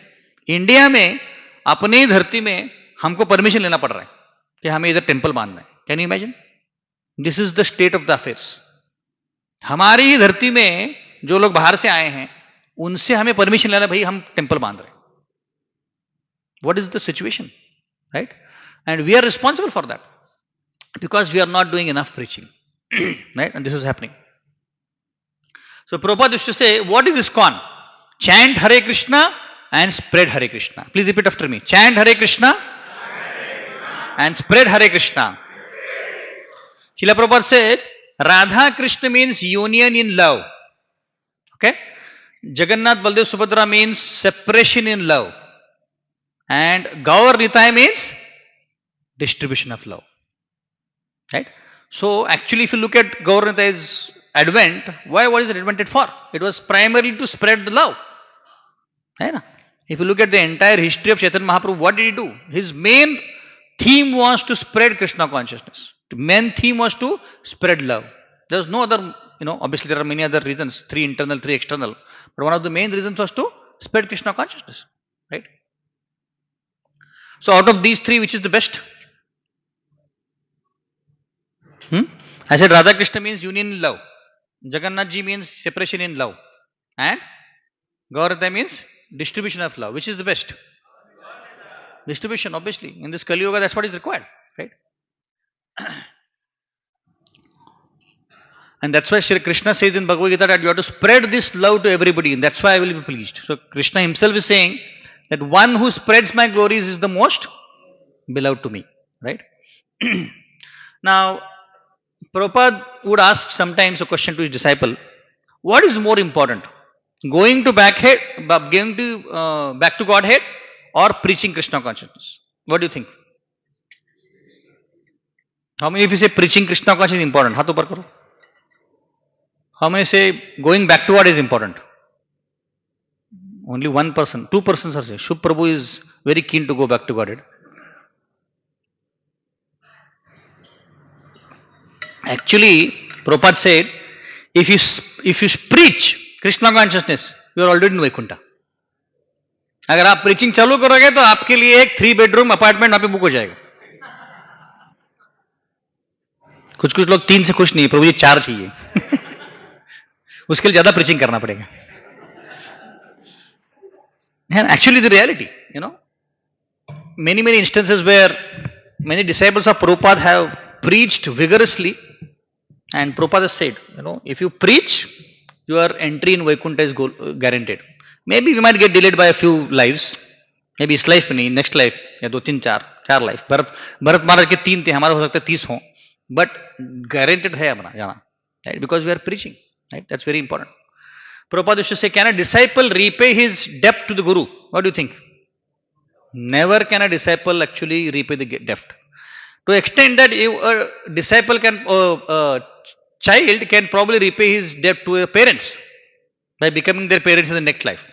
India में अपने ही धरती में हमको permission लेना पड़ रहा है कि हमें इधर टेम्पल बांधना है. Can you imagine? This is the state of the affairs. हमारी ही धरती में जो लोग बाहर से आए हैं उनसे हमें परमिशन लेना, भाई हम टेम्पल बांध रहे हैं. What is the situation, right? And we are responsible for that because we are not doing enough preaching. Right? And this is happening. So Prabhupada used to say, what is ISKCON? Chant Hare Krishna and spread Hare Krishna. Please repeat after me. Chant Hare Krishna and spread Hare Krishna. Srila Prabhupada said, Radha Krishna means union in love. Okay? Jagannath Baldev Subhadra means separation in love. And Gaur Nitai means distribution of love. Right? So actually if you look at Gaur Nitai's advent, why was it invented for? It was primarily to spread the love. Right? If you look at the entire history of Chaitanya Mahaprabhu, what did he do? His main theme was to spread Krishna consciousness. The main theme was to spread love. There was no other, obviously there are many other reasons, 3 internal, 3 external. But one of the main reasons was to spread Krishna consciousness. Right? So out of these 3, which is the best? I said Radha Krishna means union in love. Jagannath Ji means separation in love. And Gaurata means distribution of love. Which is the best? Distribution, obviously. In this Kali Yuga, that's what is required. Right? And that's why Shri Krishna says in Bhagavad Gita that you have to spread this love to everybody. And that's why I will be pleased. So Krishna himself is saying that one who spreads my glories is the most beloved to me. Right? Now, Prabhupada would ask sometimes a question to his disciple, what is more important? Going back to Godhead or preaching Krishna consciousness? What do you think? How many of you say preaching Krishna consciousness is important? Hath upar karo. How many say going back to God is important? Only 1 person, 2 persons are saying. Shubh Prabhu is very keen to go back to Godhead. Actually, Prabhupada said, if you preach Krishna consciousness, you are already in Vaikuntha. अगर आप preaching चालू करोगे तो आपके लिए एक 3 bedroom apartment वहां पे बुक हो जाएगा. कुछ लोग 3 से खुश नहीं है, प्रभु जी 4 चाहिए. उसके लिए ज्यादा preaching करना पड़ेगा. And actually the reality, many instances where many disciples of Prabhupada have preached vigorously, and Prabhupada said, if you preach, your entry in Vaikuntha is guaranteed. Maybe we might get delayed by a few lives, maybe इस life में नहीं, next life या 2 3 4 life. Bharat महाराज के 3 थे, हमारे हो सकते 30 हों, but guaranteed है हमारा जाना, right? Because we are preaching, right? That's very important. Prabhupada used to say, can a disciple repay his debt to the Guru? What do you think? Never can a disciple actually repay the debt. To extent that a disciple child can probably repay his debt to a parents by becoming their parents in the next life.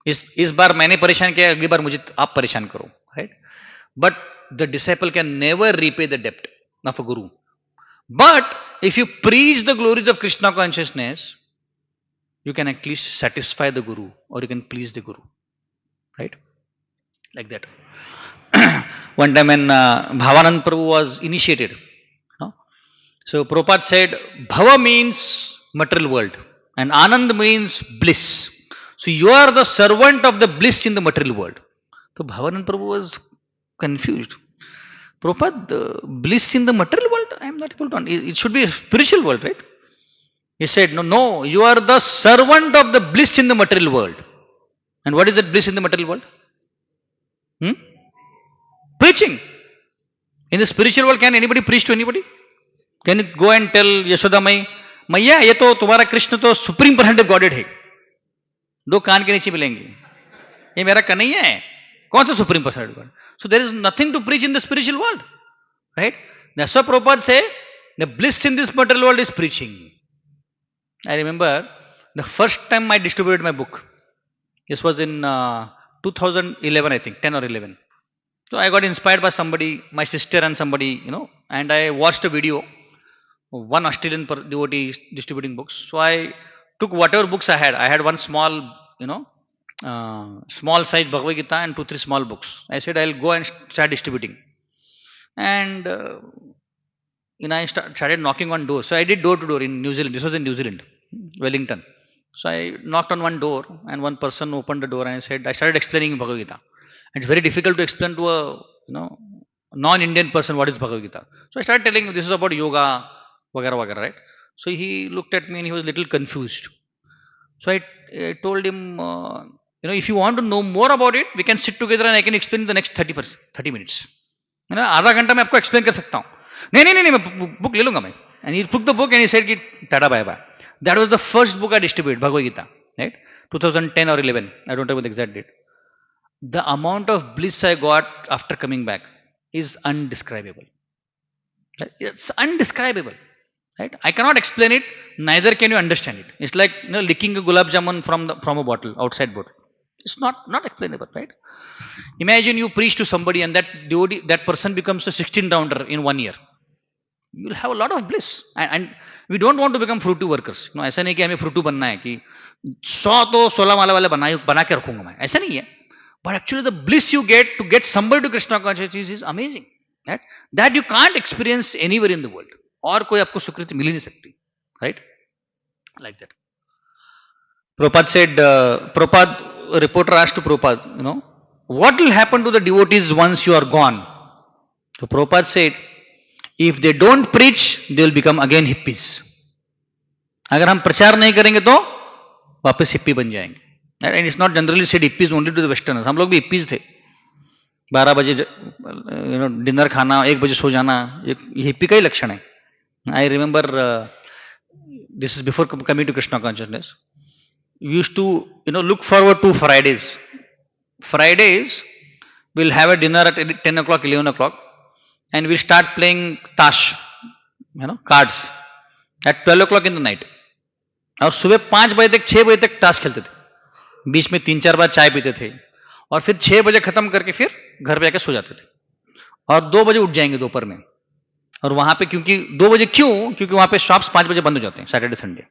इस बार मैंने परेशान किया, अगली बार मुझे आप परेशान करो, right? But the disciple can never repay the debt of a Guru. But if you preach the glories of Krishna consciousness, you can at least satisfy the Guru, or you can please the Guru, right? Like that. One time when Bhavanand Prabhu was initiated, so Prabhupada said, Bhava means material world and Anand means bliss. So you are the servant of the bliss in the material world. So Bhavanand Prabhu was confused. Prabhupada, bliss in the material world? I am not able to understand. It should be a spiritual world, right? He said, no, you are the servant of the bliss in the material world. And what is that bliss in the material world? Preaching. In the spiritual world, can anybody preach to anybody? Can you go and tell Yashoda Mai, Maiya, ये तो तुम्हारा कृष्ण तो supreme personality godhead है, 2 कान के नीचे मिलेंगे, ये मेरा कन्हैया है, कौन सा supreme personality God? So there is nothing to preach in the spiritual world, right? That's why Prabhupada say the bliss in this material world is preaching. I remember the first time I distributed my book, This was in 2011, I think, 10 or 11. So I got inspired by somebody, my sister and somebody, and I watched a video of one Australian devotee distributing books. So I took whatever books I had. I had one small, small size Bhagavad Gita and 2, 3 small books. I said I'll go and start distributing. And I started knocking on doors. So I did door to door in New Zealand. This was in New Zealand, Wellington. So I knocked on one door, and one person opened the door, and I started explaining Bhagavad Gita. And it's very difficult to explain to a non-Indian person what is Bhagavad Gita. So I started telling him this is about yoga, vagara vagara, right? So he looked at me and he was a little confused. So I told him, if you want to know more about it, we can sit together and I can explain in the next 30 minutes. आधा घंटा मैं आपको explain कर सकता हूँ. नहीं मैं book ले लूंगा मैं. And he took the book and he said, Tata bye bye. That was the first book I distributed, Bhagavad Gita, right? 2010 or 11. I don't remember the exact date. The amount of bliss I got after coming back is undescribable. It's undescribable, right? I cannot explain it. Neither can you understand it. It's like licking a gulab jamun from a bottle, outside bottle. It's not explainable, right? Imagine you preach to somebody and that person becomes a 16 rounder in 1 year. You'll have a lot of bliss. And we don't want to become fruity workers. ऐसा नहीं कि हमें fruity बनना है कि 100 तो 16 माला वाले बना के रखूंगा मैं. ऐसा नहीं है. But actually the bliss you get to get somebody to Krishna consciousness is amazing. Right? That you can't experience anywhere in the world. और कोई आपको स्वीकृति मिल ही नहीं सकती. Right? Like that. Prabhupada said, a reporter asked to Prabhupada, what will happen to the devotees once you are gone? So Prabhupada said, if they don't preach, they will become again hippies. अगर हम प्रचार नहीं करेंगे तो वापस hippie बन जाएंगे. And it's not generally said hippies only to the westerners. हम लोग भी hippies थे. 12 बजे डिनर खाना, 1 बजे सो जाना, ये हिप्पी का ही लक्षण है. I remember this is before coming to Krishna consciousness. We used to look forward to Fridays. Fridays we'll have a dinner at 10 o'clock, 11 o'clock, and we'll start playing tash, cards at 12 o'clock in the night. और सुबह 5 बजे तक 6 बजे तक ताश खेलते थे. बीच में 3-4 बार चाय पीते थे और फिर 6 बजे खत्म करके फिर घर पे आके सो जाते थे और 2 बजे उठ जाएंगे दोपहर में. और वहां पे क्योंकि 2 बजे क्योंकि वहां पे शॉप्स 5 बजे बंद हो जाते हैं सैटरडे संडे.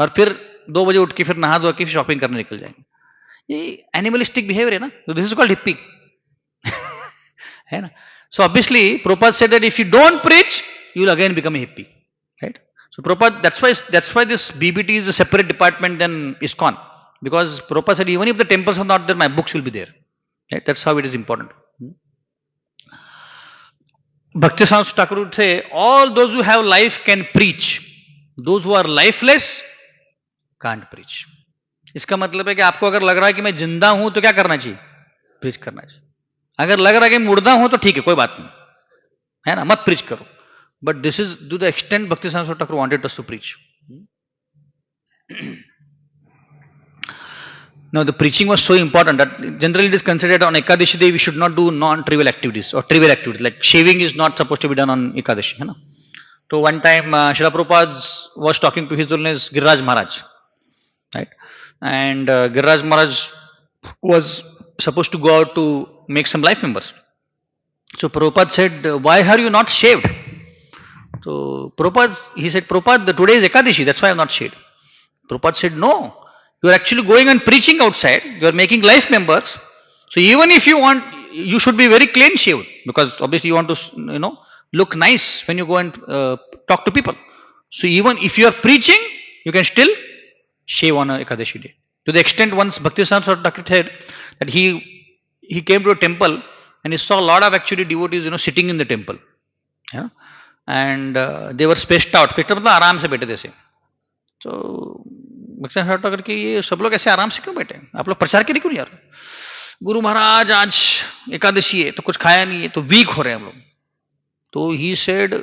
और फिर 2 बजे उठ के फिर नहा धो के फिर शॉपिंग करने निकल जाएंगे. ये एनिमलिस्टिक बिहेवियर है ना. तो दिस इज कॉल्ड हिप्पी है ना. So obviously Prabhupada said that if you don't preach, you will again become a hippie, right? So Prabhupada, that's why this BBT is a separate department than ISKCON, because Prabhupada said even if the temples are not there, my books will be there, right? That's how it is important. Bhaktivedanta Thakur would say, all those who have life can preach, those who are lifeless can't preach. इसका मतलब है कि आपको अगर लग रहा है कि मैं जिंदा हूं तो क्या करना चाहिए? प्रीच करना चाहिए. अगर लग रहा है कि मुर्दा हूं तो ठीक है, कोई बात नहीं है ना, मत प्रीच करो. But this is to the extent Bhaktivedanta Thakur wanted us to preach. Now the preaching was so important that generally it is considered on Ekadashi day we should not do non-trivial activities or trivial activities, like shaving is not supposed to be done on Ekadashi, है ना. So one time Srila Prabhupada was talking to His Holiness Giriraj Maharaj, right? And Giriraj Maharaj was supposed to go out to make some life members. So Prabhupada said, why are you not shaved? So he said, Prabhupada, today is Ekadashi, that's why I am not shaved. Prabhupada said, no, you are actually going and preaching outside, you are making life members. So even if you want, you should be very clean shaved, because obviously you want to, look nice when you go and talk to people. So even if you are preaching, you can still shave on a Ekadashi day. To the extent once Bhaktivedanta Thakur said that he came to a temple and he saw a lot of actually devotees, sitting in the temple. Yeah? And they were spaced out. Spaced out मतलब आराम से बैठे थे ऐसे. तो Bhaktivedanta Thakur कि ये सब लोग ऐसे आराम से क्यों बैठे? आप लोग प्रचार के लिए क्यों नहीं आ रहे? गुरु महाराज आज एकादशी है तो कुछ खाया नहीं है तो वीक हो रहे हैं हम लोग. तो he said,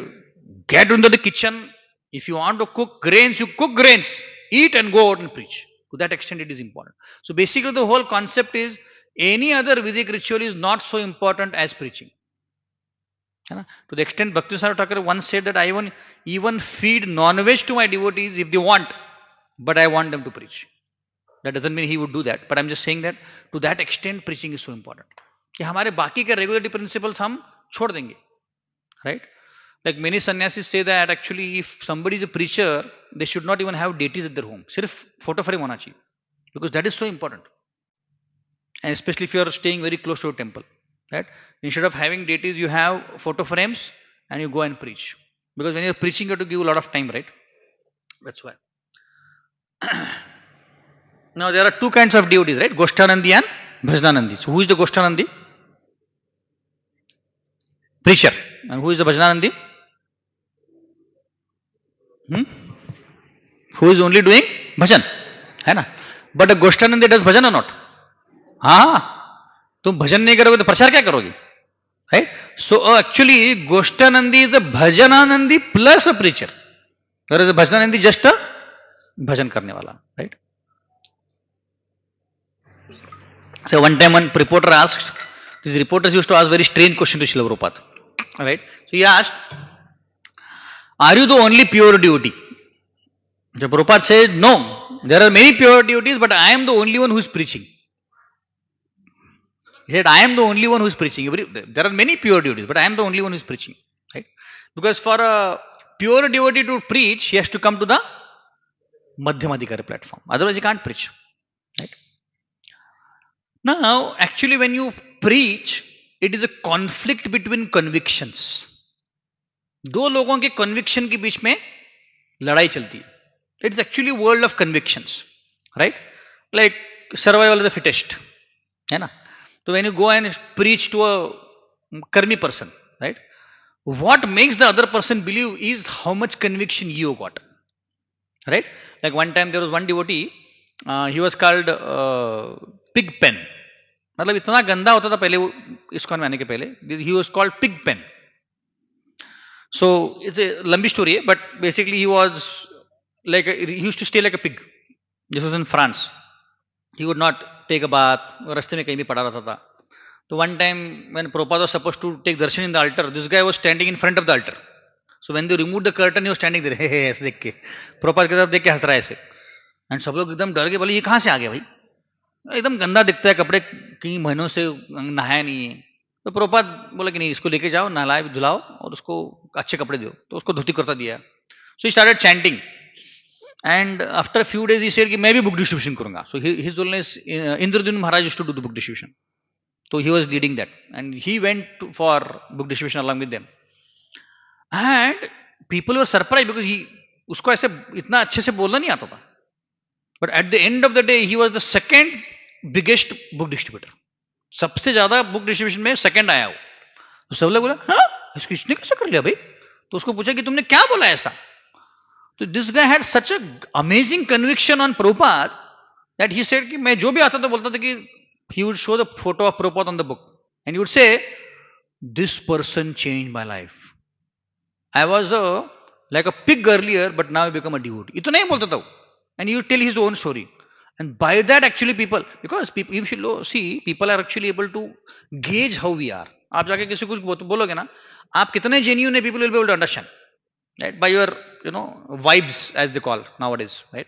get into the kitchen. If you want to cook grains, you cook grains. Eat and go out and preach. To that extent, it is important. So basically, the whole concept is any other Vedic ritual is not so important as preaching. To the extent Bhaktivedanta Thakur once said that I even feed non-veg to my devotees if they want, but I want them to preach. That doesn't mean he would do that, but I'm just saying that to that extent preaching is so important. कि हमारे बाकी के regularity principles हम छोड़ देंगे, right? Like many sannyasis say that actually if somebody is a preacher, they should not even have deities at their home. सिर्फ photo frame होना चाहिए, because that is so important. And especially if you are staying very close to a temple, right? Instead of having deities, you have photo frames and you go and preach. Because when you are preaching, you have to give a lot of time, right? That's why. Now there are two kinds of devotees, right? Goshtanandi and Bhajananandi. So who is the Goshtanandi? Preacher. And who is the Bhajananandi? Who is only doing bhajan, है ना? But a Goshtanandi does bhajan or not? हाँ, तुम भजन नहीं करोगे तो प्रचार क्या करोगे? Right? So actually Goshtanandi is a Bhajananandi plus a preacher. Whereas a Bhajananandi just a bhajan करने वाला, right? So one time one reporter asked, these reporters used to ask very strange question to Srila Prabhupada, right? So he asked, are you the only pure devotee? So Prabhupada said, no, there are many pure devotees, but I am the only one who is preaching. He said, I am the only one who is preaching. There are many pure devotees, but I am the only one who is preaching. Right? Because for a pure devotee to preach, he has to come to the Madhyamadikari platform. Otherwise, he can't preach. Right? Now, actually, when you preach, it is a conflict between convictions. दो लोगों के conviction के बीच में लड़ाई चलती है. It is actually a world of convictions. Right? Like survival of the fittest. है ना? So when you go and preach to a karmi person, right? What makes the other person believe is how much conviction you got, right? Like one time there was one devotee, he was called Pig Pen. मतलब इतना गंदा होता था पहले वो ISKCON में आने के पहले. He was called Pig Pen. So it's a लंबी story, but basically he was like he used to stay like a pig. This was in France. He would not take a bath, रास्ते में कहीं भी पड़ा रहता था. So one time when Prabhupada was supposed to take darshan in the altar, this guy was standing in front of the altar. So when they removed the curtain, he was standing there, हे ऐसे देख के, Prabhupada की तरफ देख के हंस रहा है ऐसे. And सब लोग एकदम डर के बोले ये कहाँ से आ गया भाई? एकदम गंदा दिखता है, कपड़े कई महीनों से नहाया नहीं है. तो Prabhupada बोला कि नहीं, इसको लेके जाओ, नहलाए धुलाओ और उसको अच्छे कपड़े दो. तो उसको धोती कुर्ता दिया. So he started chanting. And after a few days he said कि मैं भी book distribution करूंगा. So his holiness Indradyumna Maharaj used to do the book distribution. So he was leading that, and he went for book distribution along with them. And people were surprised because उसको ऐसे इतना अच्छे से बोलना नहीं आता था. But at the end of the day, he was the second biggest book distributor. सबसे ज्यादा book distribution में second आया वो. तो सब लोग बोला हाँ इसने कैसे कर लिया भाई? तो उसको पूछा कि तुमने क्या बोला ऐसा? So this guy had such a amazing conviction on Prabhupada that he said कि मैं जो भी आता था बोलता था कि he would show the photo of Prabhupada on the book and he would say, this person changed my life. I was like a pig earlier, but now I become a devotee. इतना ही बोलता था वो. And he would tell his own story. And by that actually people, because people, you should see, people are actually able to gauge how we are. आप जाके किसी को कुछ बोलोगे ना, आप कितने genuine है, people will be able to understand. Right? By your, vibes as they call nowadays, right?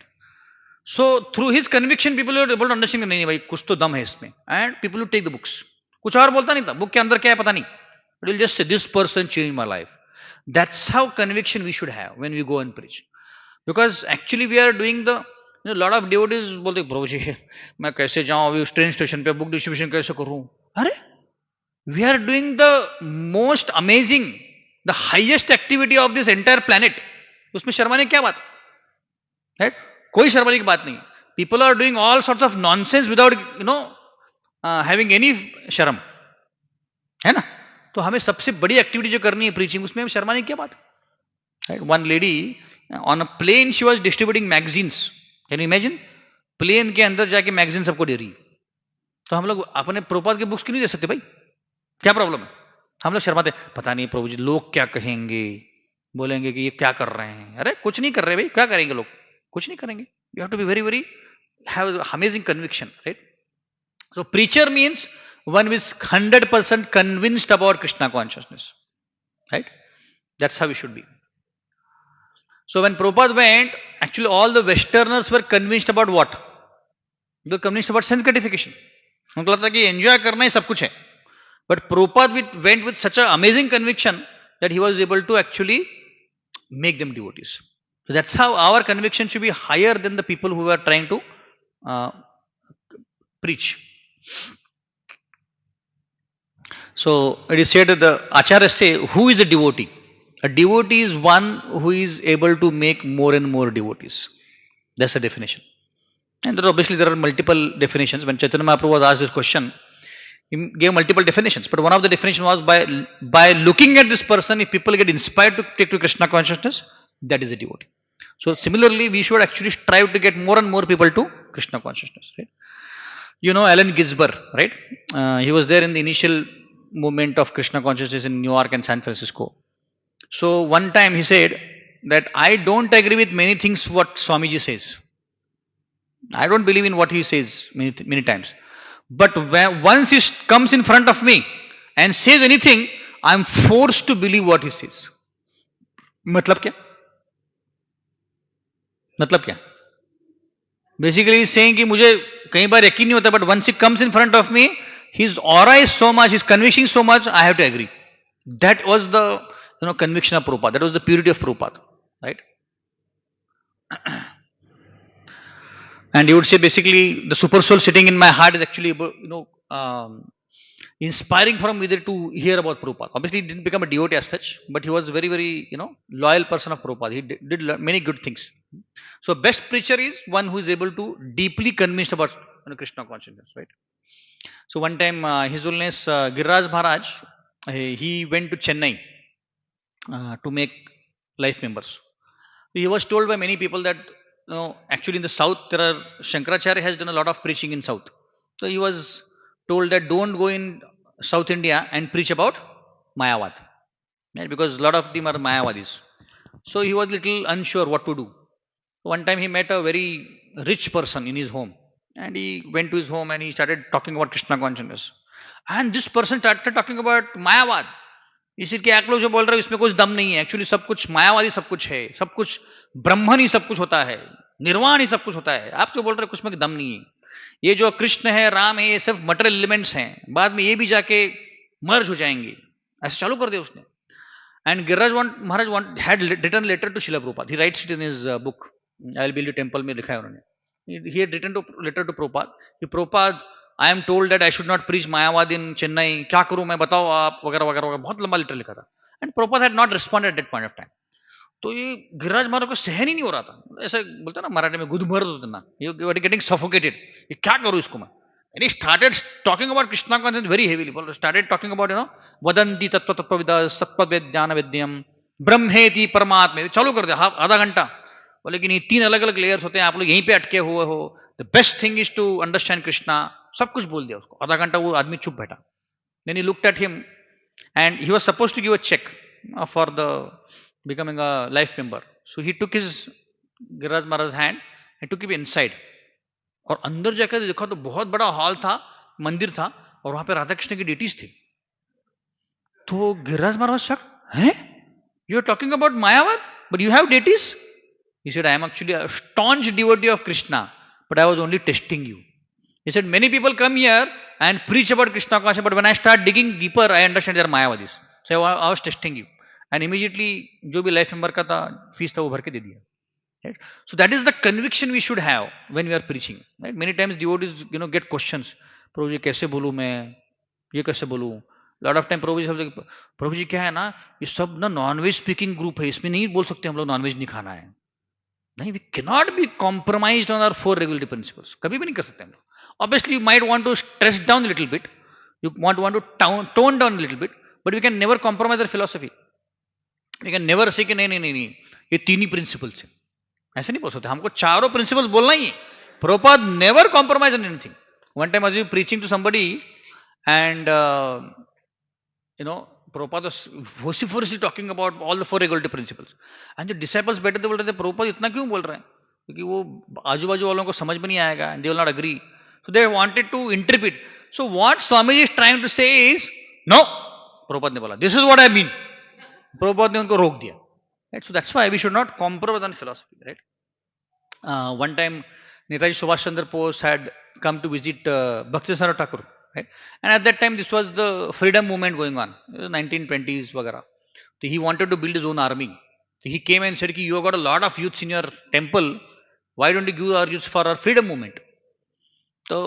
So through his conviction, people were able to understand नहीं भाई कुछ तो दम है इसमें, and people will take the books. कुछ और बोलता नहीं था, book के अंदर क्या है पता नहीं, but he'll just say this person changed my life. That's how conviction we should have when we go and preach, because actually we are doing the lot of devotees बोलते प्रभु जी मैं कैसे जाऊं अभी ट्रेन स्टेशन पे, book distribution कैसे करूं? अरे we are doing the most amazing, the highest activity of this entire planet. उसमें शर्माने की क्या बात, right? कोई शर्माने की बात नहीं. People are doing all sorts of nonsense without having any शर्म, है ना? तो हमें सबसे बड़ी एक्टिविटी जो करनी है preaching, उसमें शर्माने की क्या बात, right? One lady on a plane, she was distributing magazines. Can you imagine? Plane के अंदर जाके मैगजीन सबको दे रही. तो हम लोग अपने प्रभुपाद के बुक्स क्यों नहीं दे सकते भाई? क्या प्रॉब्लम है? हम लोग शर्माते, पता नहीं प्रभु जी लोग क्या कहेंगे, बोलेंगे कि ये क्या कर रहे हैं. अरे कुछ नहीं कर रहे भाई, क्या करेंगे लोग? कुछ नहीं करेंगे. You have to be very, very, have amazing conviction, right? So preacher means one who is 100% convinced about Krishna consciousness, right? That's how we should be. So when Prabhupada went, actually all the Westerners were convinced about what? They were convinced about sense gratification. उनको लगता कि enjoy करना ही सब कुछ है. But Prabhupada went with such an amazing conviction that he was able to actually make them devotees. So that's how our conviction should be higher than the people who are trying to uh, preach. So it is said that the acharyas say, who is a devotee? A devotee is one who is able to make more and more devotees. That's the definition. And obviously there are multiple definitions. When Chaitanya Mahaprabhu was asked this question, he gave multiple definitions. But one of the definitions was by looking at this person, if people get inspired to take to Krishna consciousness, that is a devotee. So similarly, we should actually strive to get more and more people to Krishna consciousness. Right? You know Allen Ginsberg, right? He was there in the initial movement of Krishna consciousness in New York and San Francisco. So one time he said that I don't agree with many things what Swamiji says. I don't believe in what he says many times. But once he comes in front of me and says anything, I am forced to believe what he says. मतलब क्या? मतलब क्या? Basically he is saying कि मुझे कई बार यकीन नहीं होता, but once he comes in front of me, his aura is so much, his conviction so much, I have to agree. That was the conviction of Prabhupada. That was the purity of Prabhupada, right? And he would say basically the super soul sitting in my heart is actually inspiring from within to hear about Prabhupada. Obviously he didn't become a devotee as such, but he was a very, very loyal person of Prabhupada. He did many good things. So best preacher is one who is able to deeply convinced about Krishna consciousness, right? So one time His Holiness Giriraj Maharaj, he went to Chennai to make life members. He was told by many people that actually in the south Shankaracharya has done a lot of preaching in south. So he was told that don't go in South India and preach about Mayavad, right? Because a lot of them are Mayavadis. So he was little unsure what to do. One time he met a very rich person in his home, and he went to his home and he started talking about Krishna consciousness. And this person started talking about Mayavad. He said कि आप लोग जो बोल रहे हो इसमें कुछ दम नहीं है, एक्चुअली सब कुछ मायावादी सब कुछ है, सब कुछ ब्रह्मन ही सब कुछ होता है, निर्वाण ही सब कुछ होता है, आप जो बोल रहे हो कुछ में दम नहीं है, ये जो कृष्ण है राम है ये सिर्फ मटेरियल एलिमेंट्स हैं, बाद में ये भी जाके मर्ज हो जाएंगे, ऐसा चालू कर दिया उसने. And Giriraj Maharaj had written letter to Srila Prabhupada. He writes it in his book, I Will Build a Temple में लिखा है उन्होंने. He had written letter to Prabhupada. Prabhupada, I am told that I should not preach Mayavad in Chennai. क्या करूं मैं बताओ आप वगैरह वगैरह वगैरह बहुत लंबा लेटर लिखा था. And Prabhupada had not responded at that point of time. तो ये गिरिराज महाराज को सहन ही नहीं हो रहा था. ऐसा बोलते ना मराठी में गुदमर होते ना. You are getting suffocated. ये क्या करूं इसको मैं? And he started talking about Krishna consciousness very heavily. Started talking about vadanti tattva tattvavidas sattva jnana vidyam ब्रह्मेति परमात्मे चालू कर दिया आधा घंटा. बोले कि नहीं तीन अलग अलग लेयर्स होते हैं, आप लोग यहीं पे अटके हुए हो. The best thing is to understand Krishna. सब कुछ बोल दिया उसको. आधा घंटा वो आदमी चुप बैठा. Then he looked at him and he was supposed to give a check for the becoming a life member. So he took his Giriraj Maharaj's hand and took him inside. और अंदर जाकर देखा तो बहुत बड़ा हॉल था, मंदिर था, और वहां पे राधा कृष्ण की डेटीज थी. तो गिरिराज महाराज शक हैं, you are talking about Mayavad but you have deities. He said, I am actually a staunch devotee of Krishna, but I was only testing you. He said, many people come here and preach about Krishna consciousness, but when I start digging deeper, I understand they are Mayavadis. So I was testing you. And immediately, जो भी life member का था, fees था वो भर के दे दिया. Right? So that is the conviction we should have when we are preaching. Right? Many times devotees, get questions. प्रभु जी कैसे बोलूं मैं, ये कैसे बोलूं. Lot of time प्रभु जी क्या है ना, ये सब ना नॉनवेज स्पीकिंग ग्रुप है, इसमें नहीं बोल सकते हम लोग नॉनवेज नहीं खाना है. नहीं, we cannot be compromised on our 4 regulatory principles. कभी भी नहीं कर सकते हम लोग. Obviously, you might want to stress down a little bit. You want to tone down a little bit, but we can never compromise our philosophy. We can never say कि नहीं ये तीन ही principles हैं. ऐसे नहीं बोल सकते. हमको चारों principles बोलना ही है. Prabhupada never compromise on anything. One time I was preaching to somebody, and Prabhupada was vociferously talking about all the 4 regulatory principles. And the disciples बैठे थे बोल रहे थे प्रभुपाद इतना क्यों बोल रहे हैं, क्योंकि वो आजू बाजू वालों को समझ में नहीं आएगा, and they will not agree. So they wanted to interpret. So what Swamiji is trying to say is, no, Prabhupada ने बोला, this is what I mean. Prabhupada ने उनको रोक दिया. Right? So that's why we should not compromise on philosophy. Right? One time Netaji Subhash Chandra Bose had come to visit Bhaktivinoda Thakur, right? And at that time, this was the freedom movement going on, 1920s, vagara. So he wanted to build his own army. So he came and said, "You have got a lot of youths in your temple. Why don't you give our youths for our freedom movement?" तो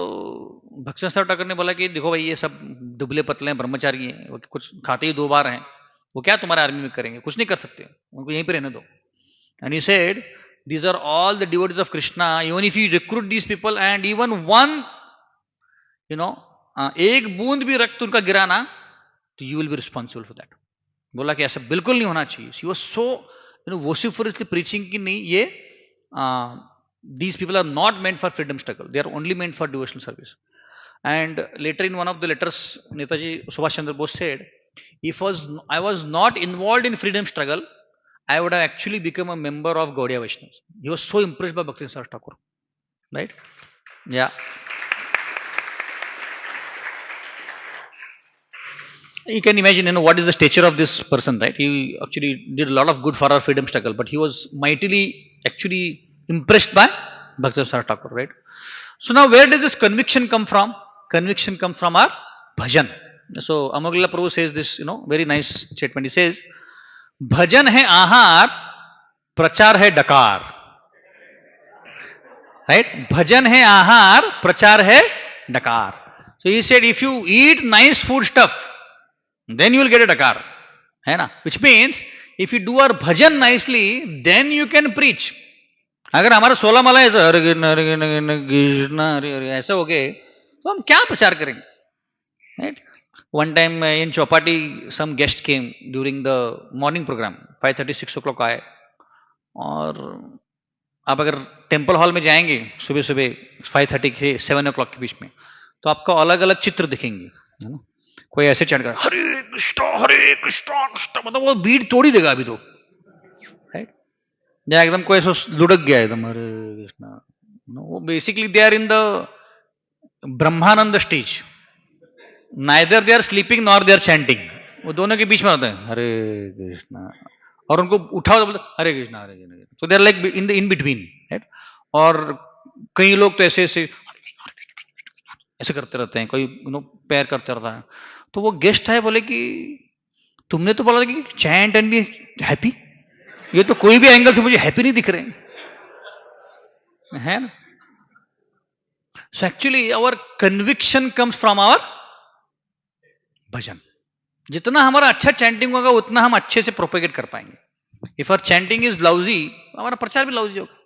भक्तिनाथ ठाकुर ने बोला कि देखो भाई, ये सब दुबले पतले हैं, ब्रह्मचारी हैं, वो कुछ खाते ही 2 बार हैं, वो क्या तुम्हारे आर्मी में करेंगे, कुछ नहीं कर सकते, उनको यहीं पे रहने दो. And he said, these are all the devotees of Krishna. Even if you recruit these people and even one, एक बूंद भी रक्त उनका गिराना, तो you will be responsible for that. बोला कि ऐसा बिल्कुल नहीं होना चाहिए. She was so vociferously preaching कि नहीं, ये these people are not meant for freedom struggle. They are only meant for devotional service. And later in one of the letters, Netaji Subhash Chandra Bose said, if I was not involved in freedom struggle, I would have actually become a member of Gaudiya Vaishnavas. He was so impressed by Bhaktivinoda Thakur. Right? Yeah. You can imagine, what is the stature of this person, right? He actually did a lot of good for our freedom struggle, but he was mightily actually impressed by Bhaktivinoda Thakur, right? So now where does this conviction come from? Conviction comes from our bhajan. So Amogila Prabhu says this, very nice statement. He says, भजन है आहार, प्रचार है डकार. Right? भजन है आहार, प्रचार है डकार. So he said, if you eat nice food stuff, then you will get a dakar. है ना? Which means, if you do our bhajan nicely, then you can preach. अगर हमारा 16 माला है, हरे कृष्णा हरे हरे ऐसा हो गए, तो हम क्या प्रचार करेंगे? Right? One time in Chowpatty, some guest came during the morning program, 5:30, 6 o'clock आए. और आप अगर टेम्पल हॉल में जाएंगे सुबह सुबह 5:30 से 7 o'clock के बीच में, तो आपको अलग अलग चित्र दिखेंगे, है ना? कोई ऐसे चढ़ कर हरे कृष्णा कृष्णा, मतलब वो बीट तोड़ ही देगा अभी तो, राइट? या एकदम कोई ऐसा लुढ़क गया एकदम हरे कृष्णा. वो basically they are in the Brahmanand stage. Neither they are sleeping nor they are chanting. वो दोनों के बीच में होते हैं हरे कृष्णा, और उनको उठाओ तो बोलते Hare Krishna Hare Krishna. So they are like in between, right? और कई लोग तो ऐसे ऐसे ऐसे करते रहते हैं, कोई पैर करते रहता है. तो वो गेस्ट है, बोले कि तुमने तो बोला कि चैंट एंड बी हैप्पी, ये तो कोई भी एंगल से मुझे हैप्पी नहीं दिख रहे हैं ना. So actually our conviction comes from our bhajan. जितना हमारा अच्छा चैंटिंग होगा, उतना हम अच्छे से प्रोपेगेट कर पाएंगे. If our chanting is lousy, हमारा प्रचार भी लाउजी होगा,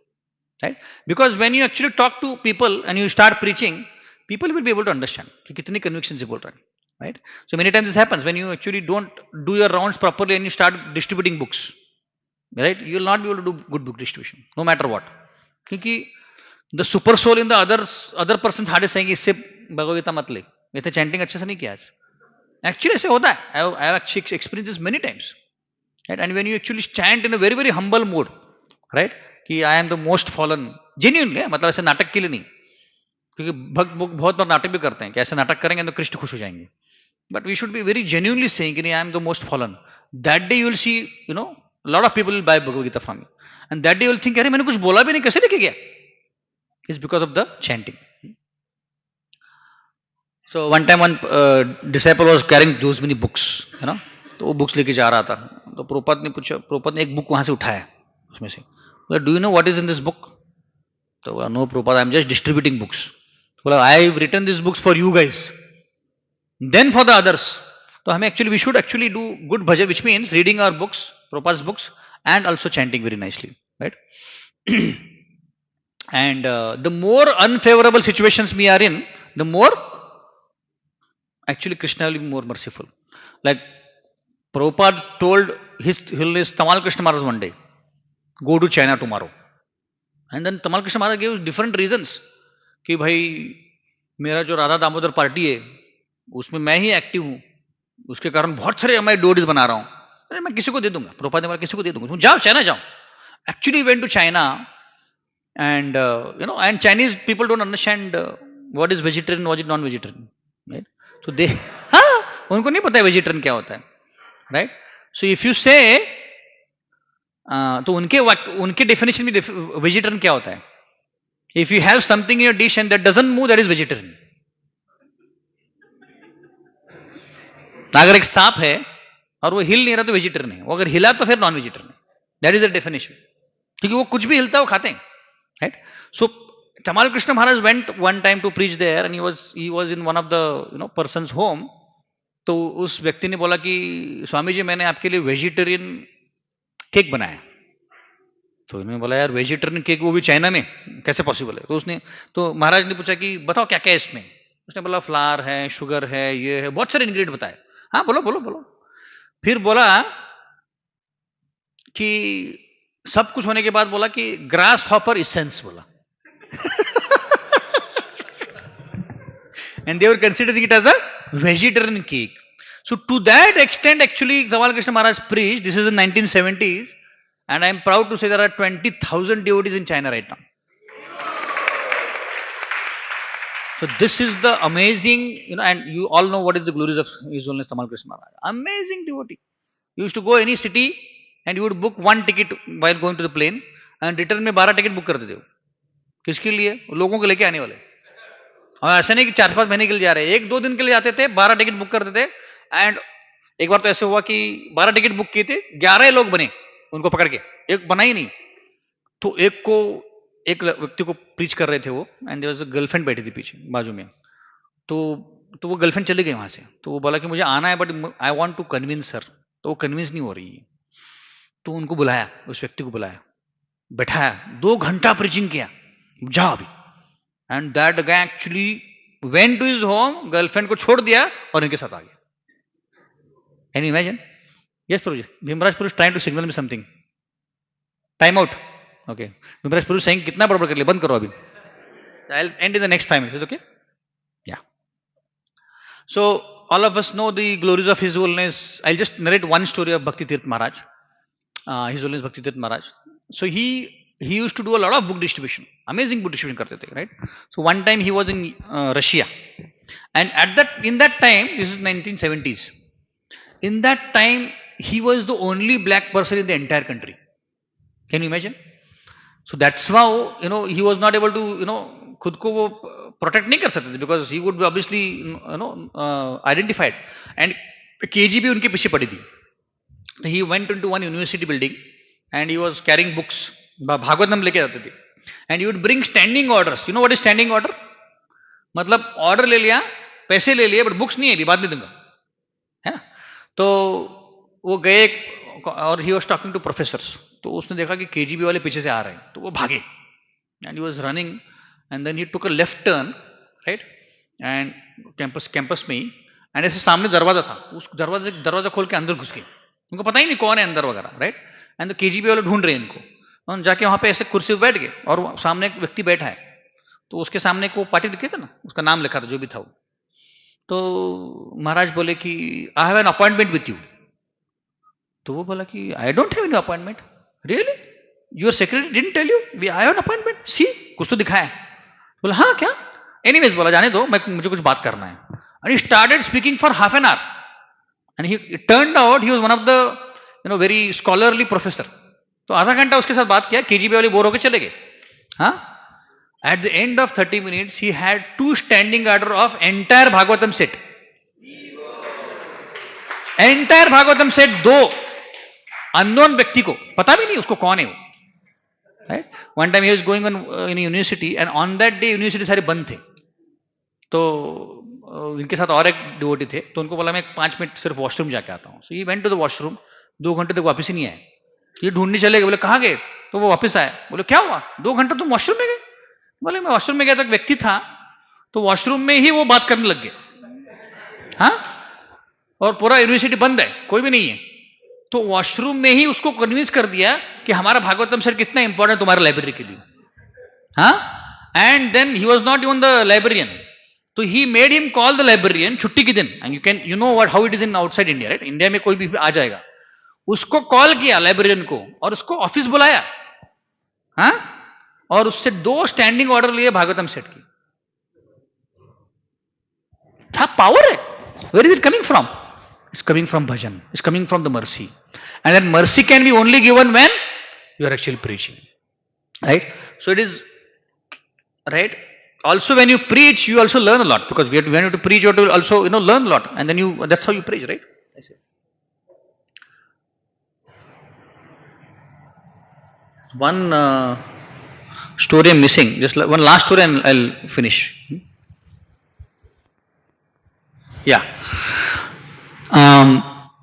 right? Because when you actually talk to people and you start preaching, people will be able to understand कि कितनी convictions से बोल रहे हैं, right? So many times this happens when you actually don't do your rounds properly and you start distributing books, right? You will not be able to do good book distribution, no matter what. क्योंकि the super soul in the other person's heart is saying इससे भगवद गीता मत ले, ये तो chanting अच्छे से नहीं किया आज. Actually ऐसे होता है. I have actually experienced this many times, right? And when you actually chant in a very very humble mode, right? कि I am the most fallen, genuinely, मतलब ऐसे नाटक के लिए नहीं, क्योंकि भक्त बहुत बार नाटक भी करते हैं कि ऐसे नाटक करेंगे तो कृष्ण खुश हो जाएंगे. But we should be very genuinely saying कि I am the most fallen. That day you will see, lot of people will buy Bhagavad Gita from you, and that day you will think, अरे मैंने कुछ बोला भी नहीं, कैसे लेके गया? It's because of the chanting. So one time one disciple was carrying those many books, है ना? तो वो बुक्स लेके जा रहा था. तो प्रभुपाद ने पूछा, प्रभुपाद ने एक बुक वहां से उठाया उसमें से, do you know what is in this book? तो बोला, no Prabhupada, I am just distributing books. बोला, I have written this books for you guys, then for the others. तो हमें actually we should actually do good bhajan, which means reading our books, Prabhupada's books, and also chanting very nicely, right? And the more unfavourable situations we are in, the more actually Krishna will be more merciful. Like Prabhupada told his Tamal Krishna Maharaj one day, go to China tomorrow. And then Tamal Krishna Maharaj gave different reasons कि भाई मेरा जो Radha Damodar party है उसमें मैं ही active हूँ, उसके कारण बहुत सारे मैं डोडीज बना रहा हूँ, अरे मैं किसी को दे दूंगा. प्रभुपाद ने बोला किसी को दे दूंगा, तुम जाओ चाइना जाओ. Actually went to China and and Chinese people don't understand what is vegetarian, what is non-vegetarian, right? So they उनको नहीं पता है वेजिटेरियन क्या होता है, राइट? सो इफ यू से तो उनके डेफिनेशन में वेजिटेरियन क्या होता है? If you have something in your dish and that doesn't move, that is vegetarian. अगर एक सांप है और वो हिल नहीं रहा तो वेजिटेरियन है, वो अगर हिला तो फिर नॉन वेजिटेरियन है. That is the definition. क्योंकि वो कुछ भी हिलता है वो खाते हैं. Right. So Tamal Krishna Maharaj went one time to preach there and he was in one of the person's home. तो उस व्यक्ति ने बोला कि स्वामी जी मैंने आपके लिए वेजिटेरियन केक बनाया. तो इन्होंने बोला यार वेजिटेरियन केक वो भी चाइना में कैसे पॉसिबल है. तो महाराज ने पूछा कि बताओ क्या क्या है इसमें. उसने बोला फ्लावर है, शुगर है, ये है, बहुत सारे इंग्रेडिएंट बताए. हाँ बोलो बोलो बोलो. फिर बोला कि सब कुछ होने के बाद बोला कि ग्रास हॉपर इसेंस बोला. And they were considering it as a vegetarian cake. So to that extent actually Tamal Krishna Maharaj preached. This is in 1970s and I am proud to say there are 20,000 devotees in China right now. So this is the amazing, and you all know what is the glories of His Holiness Tamal Krishna Maharaj. Amazing devotee. You used to go any city and you would book one ticket while going to the plane and return में 12 ticket book कर देते हो. किसके लिए? लोगों को लेके आने वाले. और ऐसा नहीं कि 4-5 महीने के लिए जा रहे हैं, 1-2 दिन के लिए जाते थे, 12 टिकट बुक करते थे. एंड एक बार तो ऐसे हुआ कि 12 टिकट बुक किए थे, 11 लोग बने उनको पकड़ के, एक बना ही नहीं. तो एक व्यक्ति को प्रीच कर रहे थे वो, and there was a girlfriend बैठी थी पीछे बाजू में. तो वो गर्लफ्रेंड चली गई वहां से. तो वो बोला कि मुझे आना है but I want to convince her. तो वो कन्विंस नहीं हो रही है. तो उनको बुलाया, उस व्यक्ति को बुलाया, बैठाया, 2 घंटा प्रीचिंग किया, जाओ अभी. And that guy actually went to his home, girlfriend को छोड़ दिया और इनके साथ आ गया. Can you imagine? Yes Prabhu ji. Bhimraj Purush trying to signal me something. Time out. Okay. Bhimraj Purush saying कितना बड़बड़ कर लिया, बंद करो अभी. I will end in the next 5 minutes. Okay. Yeah. So all of us know the glories of His Holiness. I'll just narrate one story of Bhakti Tirth Maharaj. His Holiness Bhakti Tirth Maharaj. So he used to do a lot of book distribution. Amazing book distribution karte the, right? So one time he was in Russia, and in that time, this is 1970s. In that time, he was the only black person in the entire country. Can you imagine? So that's how he was not able to खुद को वो protect नहीं कर सकते थे, because he would be obviously identified. And KGB उनके पीछे पड़ी थी. He went into one university building and he was carrying books. Bhagavatam लेके जाते थे. And he would bring standing orders. You know what is standing order? मतलब order ले लिया, पैसे ले लिए, बट बुक्स नहीं है, अभी बाद में दूंगा, है ना. तो वो गए और he was talking to professors. तो उसने देखा कि KGB वाले पीछे से आ रहे हैं, तो वो भागे. And he was running and then he took a left turn, right? And campus में ही, and ऐसे सामने दरवाजा था, उस दरवाजा खोल के अंदर घुस गए. उनको पता ही नहीं कौन है अंदर वगैरह, राइट. एंड तो KGB वाले ढूंढ रहे हैं इनको. और जाके वहां पे ऐसे कुर्सी पे बैठ गए और सामने एक व्यक्ति बैठा है. तो उसके सामने को पार्टी लिखे थे ना, उसका नाम लिखा था जो भी था वो. तो महाराज बोले कि I have an appointment with you. तो वो बोला कि I don't have any appointment. Really? Your secretary didn't tell you? We I have an appointment. See कुछ तो दिखा है. बोला हाँ क्या? एनीवेज बोला जाने दो, मुझे कुछ बात करना है. And he started speaking for half an hour. And it turned out he was one of the very scholarly professor. तो आधा घंटा उसके साथ बात किया. KGB वाले बोर होकर चले गए. हाँ. At the end of 30 minutes he had 2 standing order of entire Bhagavatam set. Entire Bhagavatam set 2 unknown व्यक्ति को, पता भी नहीं उसको कौन है वो. Right? One time he was going on in a university and on that day university सारे बंद थे. तो इनके साथ और एक डिवोटी थे. तो उनको बोला मैं 5 मिनट सिर्फ वॉशरूम जाके आता हूँ. So he went to the washroom. 2 घंटे तक वापस ही नहीं आए. ये ढूंढने चले गए. बोले कहाँ गए? तो वो वापस आए. बोले क्या हुआ? 2 घंटे तुम वॉशरूम में गए? बोले मैं वॉशरूम में गया तो एक व्यक्ति था, तो वॉशरूम में ही वो बात करने लग गए. हाँ. और पूरा यूनिवर्सिटी बंद है, कोई भी नहीं है. तो वॉशरूम में ही उसको कन्विंस कर दिया कि हमारा भागवतम सर कितना इंपॉर्टेंट तुम्हारे लाइब्रेरी के लिए. हाँ. And then he was not even the librarian. तो he made him call the librarian छुट्टी के दिन. And you know what how it is in outside India, right. India में कोई भी आ जाएगा. उसको कॉल किया लाइब्रेरियन को और उसको ऑफिस बुलाया. हाँ. और उससे 2 स्टैंडिंग ऑर्डर लिए भागवतम सेट की. क्या पावर है. Where is it coming from? It's coming from bhajan. It's coming from the mercy. And that mercy can be only given when you are actually preaching, right. So it is right? Also, when you preach, you also learn a lot, because when you have to preach, you have to also learn a lot, and then that's how you preach, right? One story I'm missing. Just one last story, and I'll finish. Yeah.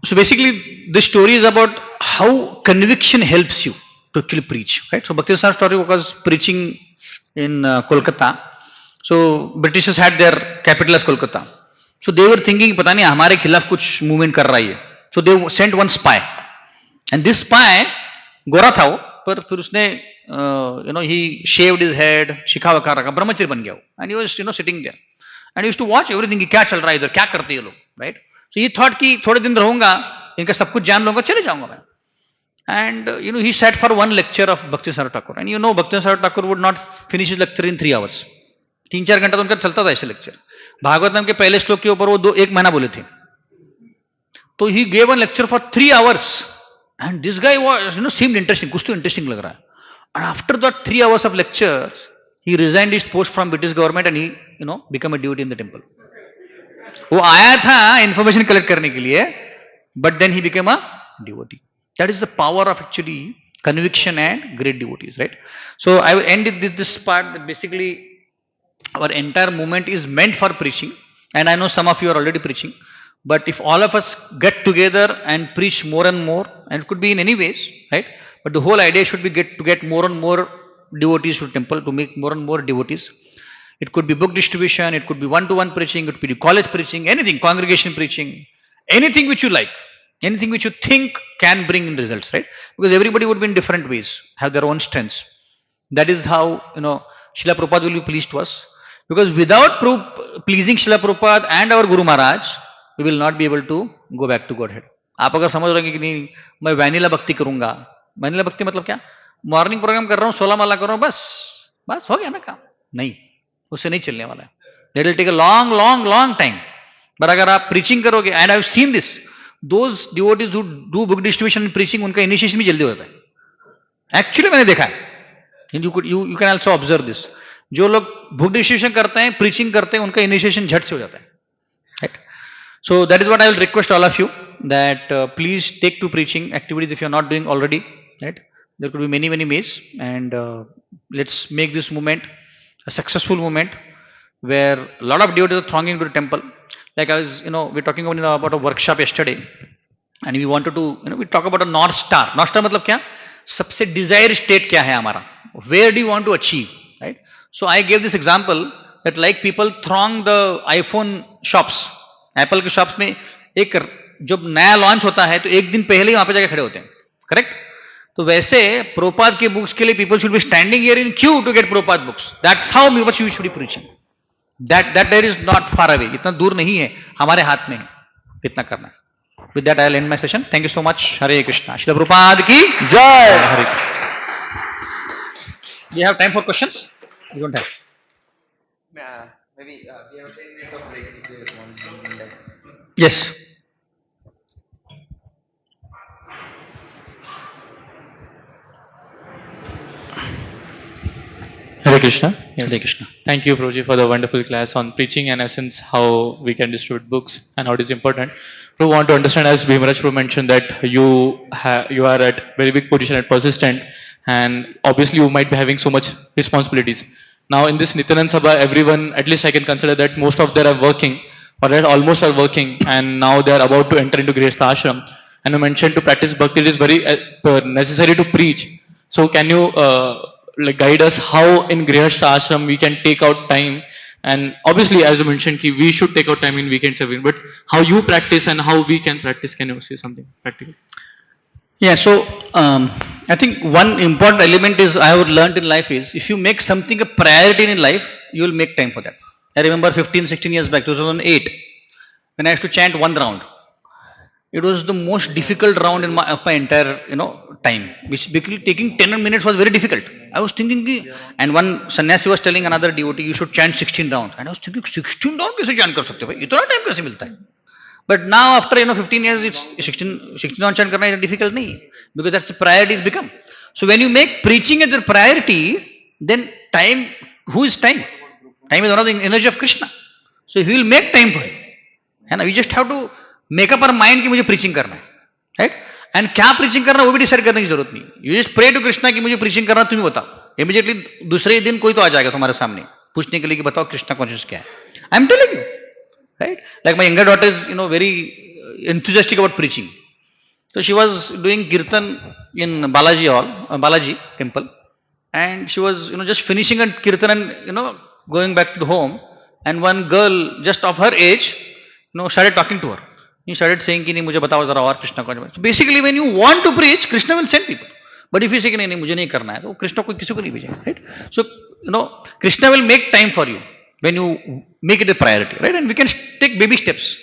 So basically, this story is about how conviction helps you to actually preach, right? So Bhakti story was preaching in Kolkata. So Britishers had their capital as Kolkata. So they were thinking, पता नहीं हमारे खिलाफ कुछ movement कर रहा है. So they sent one spy, and this spy गोरा था वो, पर फिर उसने he shaved his head, शिखा वखा रखा, ब्रह्मचर्य बन गया वो, and he was sitting there, and he used to watch everything कि क्या चल रहा है इधर, क्या करते हैं ये लोग, right? So he thought कि थोड़े दिन रहूंगा, इनका सब कुछ जान लूंगा, चले जाऊंगा मैं. And he sat for one lecture of Bhakti-Sarot Thakur, and Bhakti-Sarot Thakur would not finish his lecture in 3 hours. 3-4 घंटा तो उनका चलता था ऐसे लेक्चर. भागवतम के पहले श्लोक के ऊपर वो 1 महीना बोले थे. तो he gave one lecture for 3 hours, and this guy was seemed interesting, कुछ तो interesting लग रहा है. And after that 3 hours of lectures, he resigned his post from British government, and he became a devotee in the temple. वो आया था information collect करने के लिए, but then he became a devotee. That is the power of actually conviction and great devotees, right? So I will end with this part that basically our entire movement is meant for preaching, and I know some of you are already preaching, but if all of us get together and preach more and more, and it could be in any ways, right? But the whole idea should be to get more and more devotees to temple, to make more and more devotees. It could be book distribution, it could be one-to-one preaching, it could be college preaching, anything, congregation preaching, anything which you like, anything which you think can bring in results, right? Because everybody would be in different ways, have their own strengths. That is how, Srila Prabhupada will be pleased to us. Because without pleasing Srila Prabhupada and our Guru Maharaj, we will not be able to go back to Godhead. आप अगर समझ रहे हैं कि नहीं मैं vanilla भक्ति करूंगा, वैनिला भक्ति मतलब क्या, मॉर्निंग प्रोग्राम कर रहा हूँ, 16 माला कर रहा हूँ, बस हो गया ना काम, नहीं, उससे नहीं चलने वाला है. That will take a long time. But अगर आप preaching करोगे, and I have seen this, those devotees who do book distribution and preaching, उनका initiation भी जल्दी होता है. Actually मैंने देखा है. And you can also observe this. जो लोग बुक डिस्ट्रीब्यूशन करते हैं, प्रीचिंग करते हैं, उनका इनिशिएशन झट से हो जाता है. Right? So that is what I will request all of you, that please take to preaching activities if you are not doing already. Right? There could be many ways, and let's make this movement a successful movement where a lot of devotees are thronging to the temple. Like I was, we were talking about a workshop yesterday, and we wanted to, we talk about a North Star. North Star मतलब क्या? सबसे desired state क्या है हमारा? Where do you want to achieve? Right? So I gave this example that like people throng the iPhone shops, Apple के shops में एक जब नया लॉन्च होता है तो एक दिन पहले ही वहां पे जाके खड़े होते हैं, करेक्ट? तो वैसे प्रोपाद के बुक्स के लिए people should be standing here in queue to get Prabhupada books. That's how much you should be preaching. That there is not far away. इतना दूर नहीं है, हमारे हाथ में है कितना करना है. With that I will end my session. Thank you so much. Hare Krishna. Srila Prabhupada की जय. Hare Krishna. We have time for questions? We don't have. Maybe we have 10 minutes of break if you want something like. Yes. Hare Krishna. Yes. Hare Krishna. Thank you, Prabhuji, for the wonderful class on preaching and essence, how we can distribute books and how it is important. Prabhu, want to understand, as Bhimaraj Prabhu mentioned, that you are at very big position at Persistent, and obviously you might be having so much responsibilities. Now in this Nityanand Sabha, everyone, at least I can consider that most of them are working, or that almost are working, and now they are about to enter into Grihastha Ashram. And you mentioned to practice bhakti, it is very necessary to preach. So can you guide us how in Grihastha Ashram we can take out time? And obviously, as you mentioned, we should take out time in weekends, but how you practice and how we can practice, can you say something practical? Yeah, so I think one important element is I have learned in life is if you make something a priority in life, you will make time for that. I remember 15-16 years back, 2008, when I used to chant one round. It was the most difficult round in my entire time. Which basically taking 10 minutes was very difficult. I was thinking, and one sannyasi was telling another devotee, you should chant 16 rounds. And I was thinking, 16 rounds कैसे chant कर सकते हो भाई? इतना time कैसे मिलता है? But now after 15 years, it's 16 rounds chant करना is difficult नहीं, because that's the priority it's become. So when you make preaching as a priority, then time who is time? Time is one of the energy of Krishna. So he will make time for it. है ना? We just have to make up our mind कि मुझे preaching करना है, right? And क्या preaching करना है वो भी decide करने की जरूरत नहीं. You just pray to Krishna कि मुझे preaching करना तुम्हें बताओ. Immediately दूसरे दिन कोई तो आ जाएगा तुम्हारे सामने पूछने के लिए कि बताओ कृष्णा consciousness क्या है. I am telling you, right? Like my younger daughter is very enthusiastic about preaching. So she was doing kirtan in Balaji hall, Balaji temple, and she was just finishing a kirtan and going back to the home, and one girl just of her age started talking to her. He started saying कि नहीं मुझे बताओ जरा और Krishna consciousness. So basically when you want to preach, Krishna will send people. But if you say कि नहीं मुझे नहीं करना है तो कृष्णा कोई किसी को नहीं भेजेगा, right? So Krishna will make time for you when you make it a priority, right? And we can take baby steps.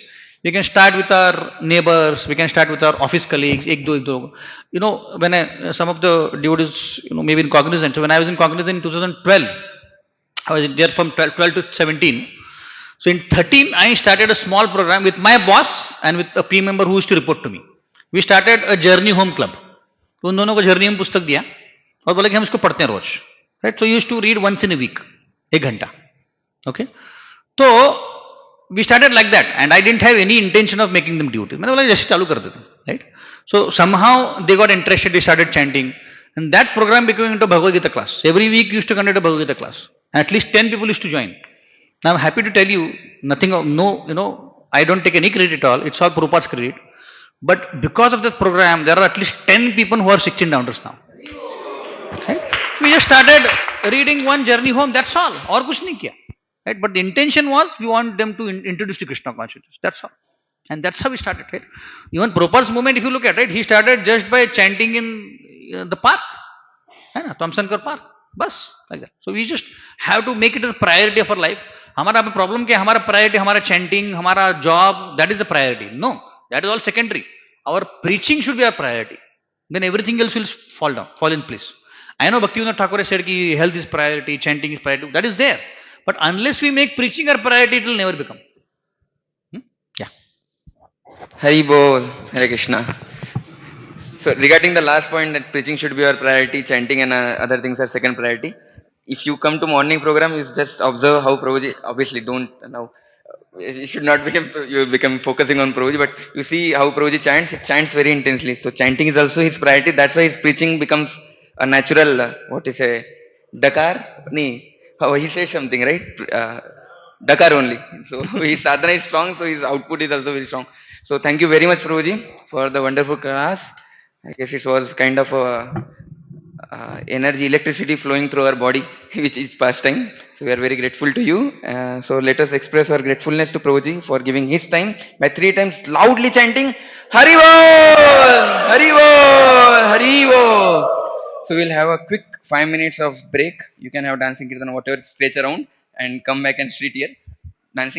We can start with our neighbors, we can start with our office colleagues, ek do. When some of the devotees, maybe in Cognizant. So when I was in Cognizant in 2012, I was there from 12 to 17. So in 13, I started a small program with my boss and with a PM member who used to report to me. We started a Journey Home Club. तो उन दोनों को journey हम पुस्तक दिया और बोले कि हम इसको पढ़ते हैं रोज, right? So used to read once in a week, 1 घंटा. ओके, तो we started like that and I didn't have any intention of making them duty. मैंने बोला जैसे चालू कर देते हैं, right? So somehow they got interested, they started chanting and that program became into Bhagavad Gita class. Every week we used to conduct a Bhagavad Gita class. At least 10 people used to join. Now I'm happy to tell you, I don't take any credit at all. It's all Prabhupada's credit. But because of that program, there are at least 10 people who are 16 downers now. Right? We just started reading one journey home, that's all. और कुछ नहीं किया. Right? But the intention was we want them to introduce to Krishna consciousness. That's all. And that's how we started. Right? Even Prabhupada's movement, if you look at it, he started just by chanting in the park. है ना? Thompson Park. बस, like that. So we just have to make it a priority of our life. हमारा problem क्या है? हमारा priority हमारा chanting, हमारा job, that is the priority. No, that is all secondary. Our preaching should be our priority. Then everything else will fall in place. I know Bhaktivinoda Thakur said कि health is priority, chanting is priority. That is there. But unless we make preaching our priority, it will never become. Yeah. Hari Bol, Hare Krishna. So regarding the last point that preaching should be our priority, chanting and other things are second priority. If you come to morning program, you just observe how Prabhuji, obviously don't now. You should not become focusing on Prabhuji, but you see how Prabhuji chants. He chants very intensely. So chanting is also his priority. That's why his preaching becomes a natural. What is a Dakar? How he said something, right? Dakar only. So his sadhana is strong. So his output is also very strong. So thank you very much, Prabhuji, for the wonderful class. I guess it was kind of a energy, electricity flowing through our body, which is pastime. So we are very grateful to you. So let us express our gratefulness to Prabhuji for giving his time by 3 times loudly chanting Hari Bol, Hari Bol, Hari Bol. So we'll have a quick 5 minutes of break. You can have dancing kirtan, whatever, stretch around and come back and sit here. Dancing.